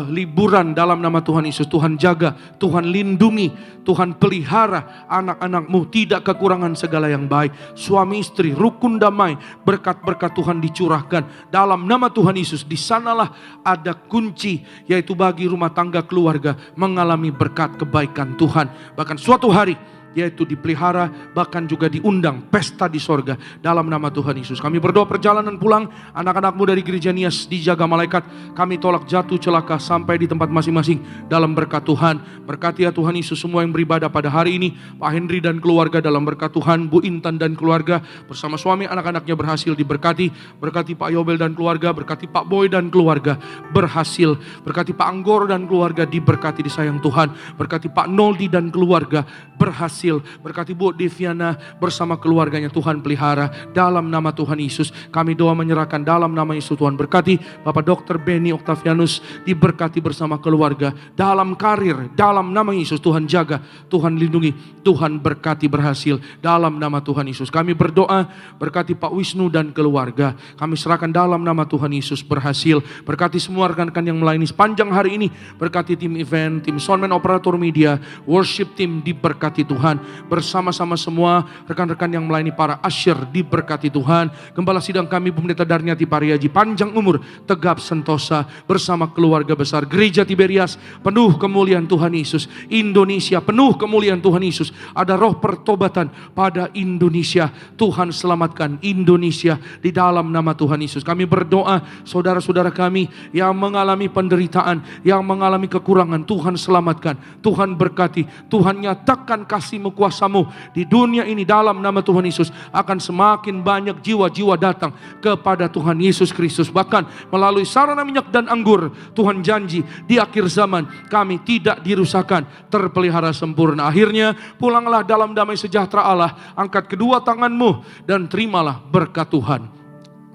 liburan dalam nama Tuhan Yesus, Tuhan jaga, Tuhan lindungi, Tuhan pelihara anak-anak-Mu, tidak kekurangan segala yang baik. Suami istri rukun damai, berkat-berkat Tuhan dicurahkan dalam nama Tuhan Yesus. Di sanalah ada kunci, yaitu bagi rumah tangga keluarga mengalami berkat kebaikan Tuhan. Bahkan suatu hari yaitu dipelihara, bahkan juga diundang pesta di sorga dalam nama Tuhan Yesus. Kami berdoa perjalanan pulang anak-anakmu dari gereja Nias dijaga malaikat. Kami tolak jatuh celaka sampai di tempat masing-masing dalam berkat Tuhan. Berkati ya Tuhan Yesus semua yang beribadah pada hari ini. Pak Henry dan keluarga dalam berkat Tuhan. Bu Intan dan keluarga bersama suami anak-anaknya berhasil diberkati. Berkati Pak Yobel dan keluarga. Berkati Pak Boy dan keluarga berhasil. Berkati Pak Anggor dan keluarga diberkati disayang Tuhan. Berkati Pak Noldi dan keluarga berhasil berhasil. Berkati Bu Deviana bersama keluarganya, Tuhan pelihara dalam nama Tuhan Yesus. Kami doa menyerahkan dalam nama Yesus. Tuhan berkati Bapak Dr. Benny Octavianus, diberkati bersama keluarga dalam karir, dalam nama Yesus. Tuhan jaga, Tuhan lindungi, Tuhan berkati berhasil dalam nama Tuhan Yesus. Kami berdoa berkati Pak Wisnu dan keluarga. Kami serahkan dalam nama Tuhan Yesus berhasil. Berkati semua rekan-rekan yang melayani sepanjang hari ini. Berkati tim event, tim soundman, operator media, worship team, diberkati Tuhan. Bersama-sama semua rekan-rekan yang melayani, para asyir, diberkati Tuhan. Gembala sidang kami Pendeta Darniati Pariaji, panjang umur, tegap sentosa, bersama keluarga besar Gereja Tiberias, penuh kemuliaan Tuhan Yesus. Indonesia penuh kemuliaan Tuhan Yesus. Ada roh pertobatan pada Indonesia. Tuhan selamatkan Indonesia di dalam nama Tuhan Yesus. Kami berdoa saudara-saudara kami yang mengalami penderitaan, yang mengalami kekurangan, Tuhan selamatkan, Tuhan berkati, Tuhan nyatakan kasih-Mu, kuasa-Mu di dunia ini dalam nama Tuhan Yesus. Akan semakin banyak jiwa-jiwa datang kepada Tuhan Yesus Kristus. Bahkan melalui sarana minyak dan anggur, Tuhan janji di akhir zaman kami tidak dirusakkan, terpelihara sempurna. Akhirnya pulanglah dalam damai sejahtera Allah, angkat kedua tanganmu dan terimalah berkat Tuhan.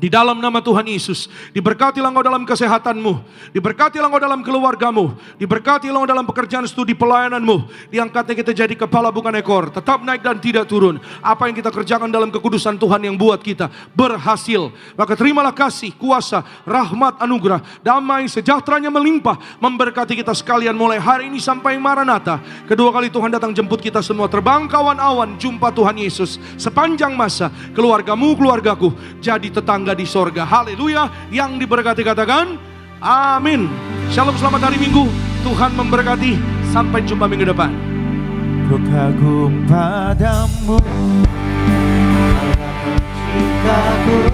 Di dalam nama Tuhan Yesus, diberkatilah engkau dalam kesehatanmu, diberkatilah engkau dalam keluargamu, diberkatilah engkau dalam pekerjaan studi pelayananmu. Diangkatnya kita jadi kepala bukan ekor, tetap naik dan tidak turun. Apa yang kita kerjakan dalam kekudusan Tuhan yang buat kita berhasil. Maka terimalah kasih, kuasa, rahmat, anugerah, damai, sejahteranya melimpah, memberkati kita sekalian mulai hari ini sampai Maranatha. Kedua kali Tuhan datang jemput kita semua, terbang kawan-awan, jumpa Tuhan Yesus. Sepanjang masa, keluargamu, keluargaku, jadi tetangga di sorga. Haleluya. Yang diberkati katakan amin. Shalom, selamat hari Minggu. Tuhan memberkati. Sampai jumpa minggu depan. Ku kagum padamu, cintaku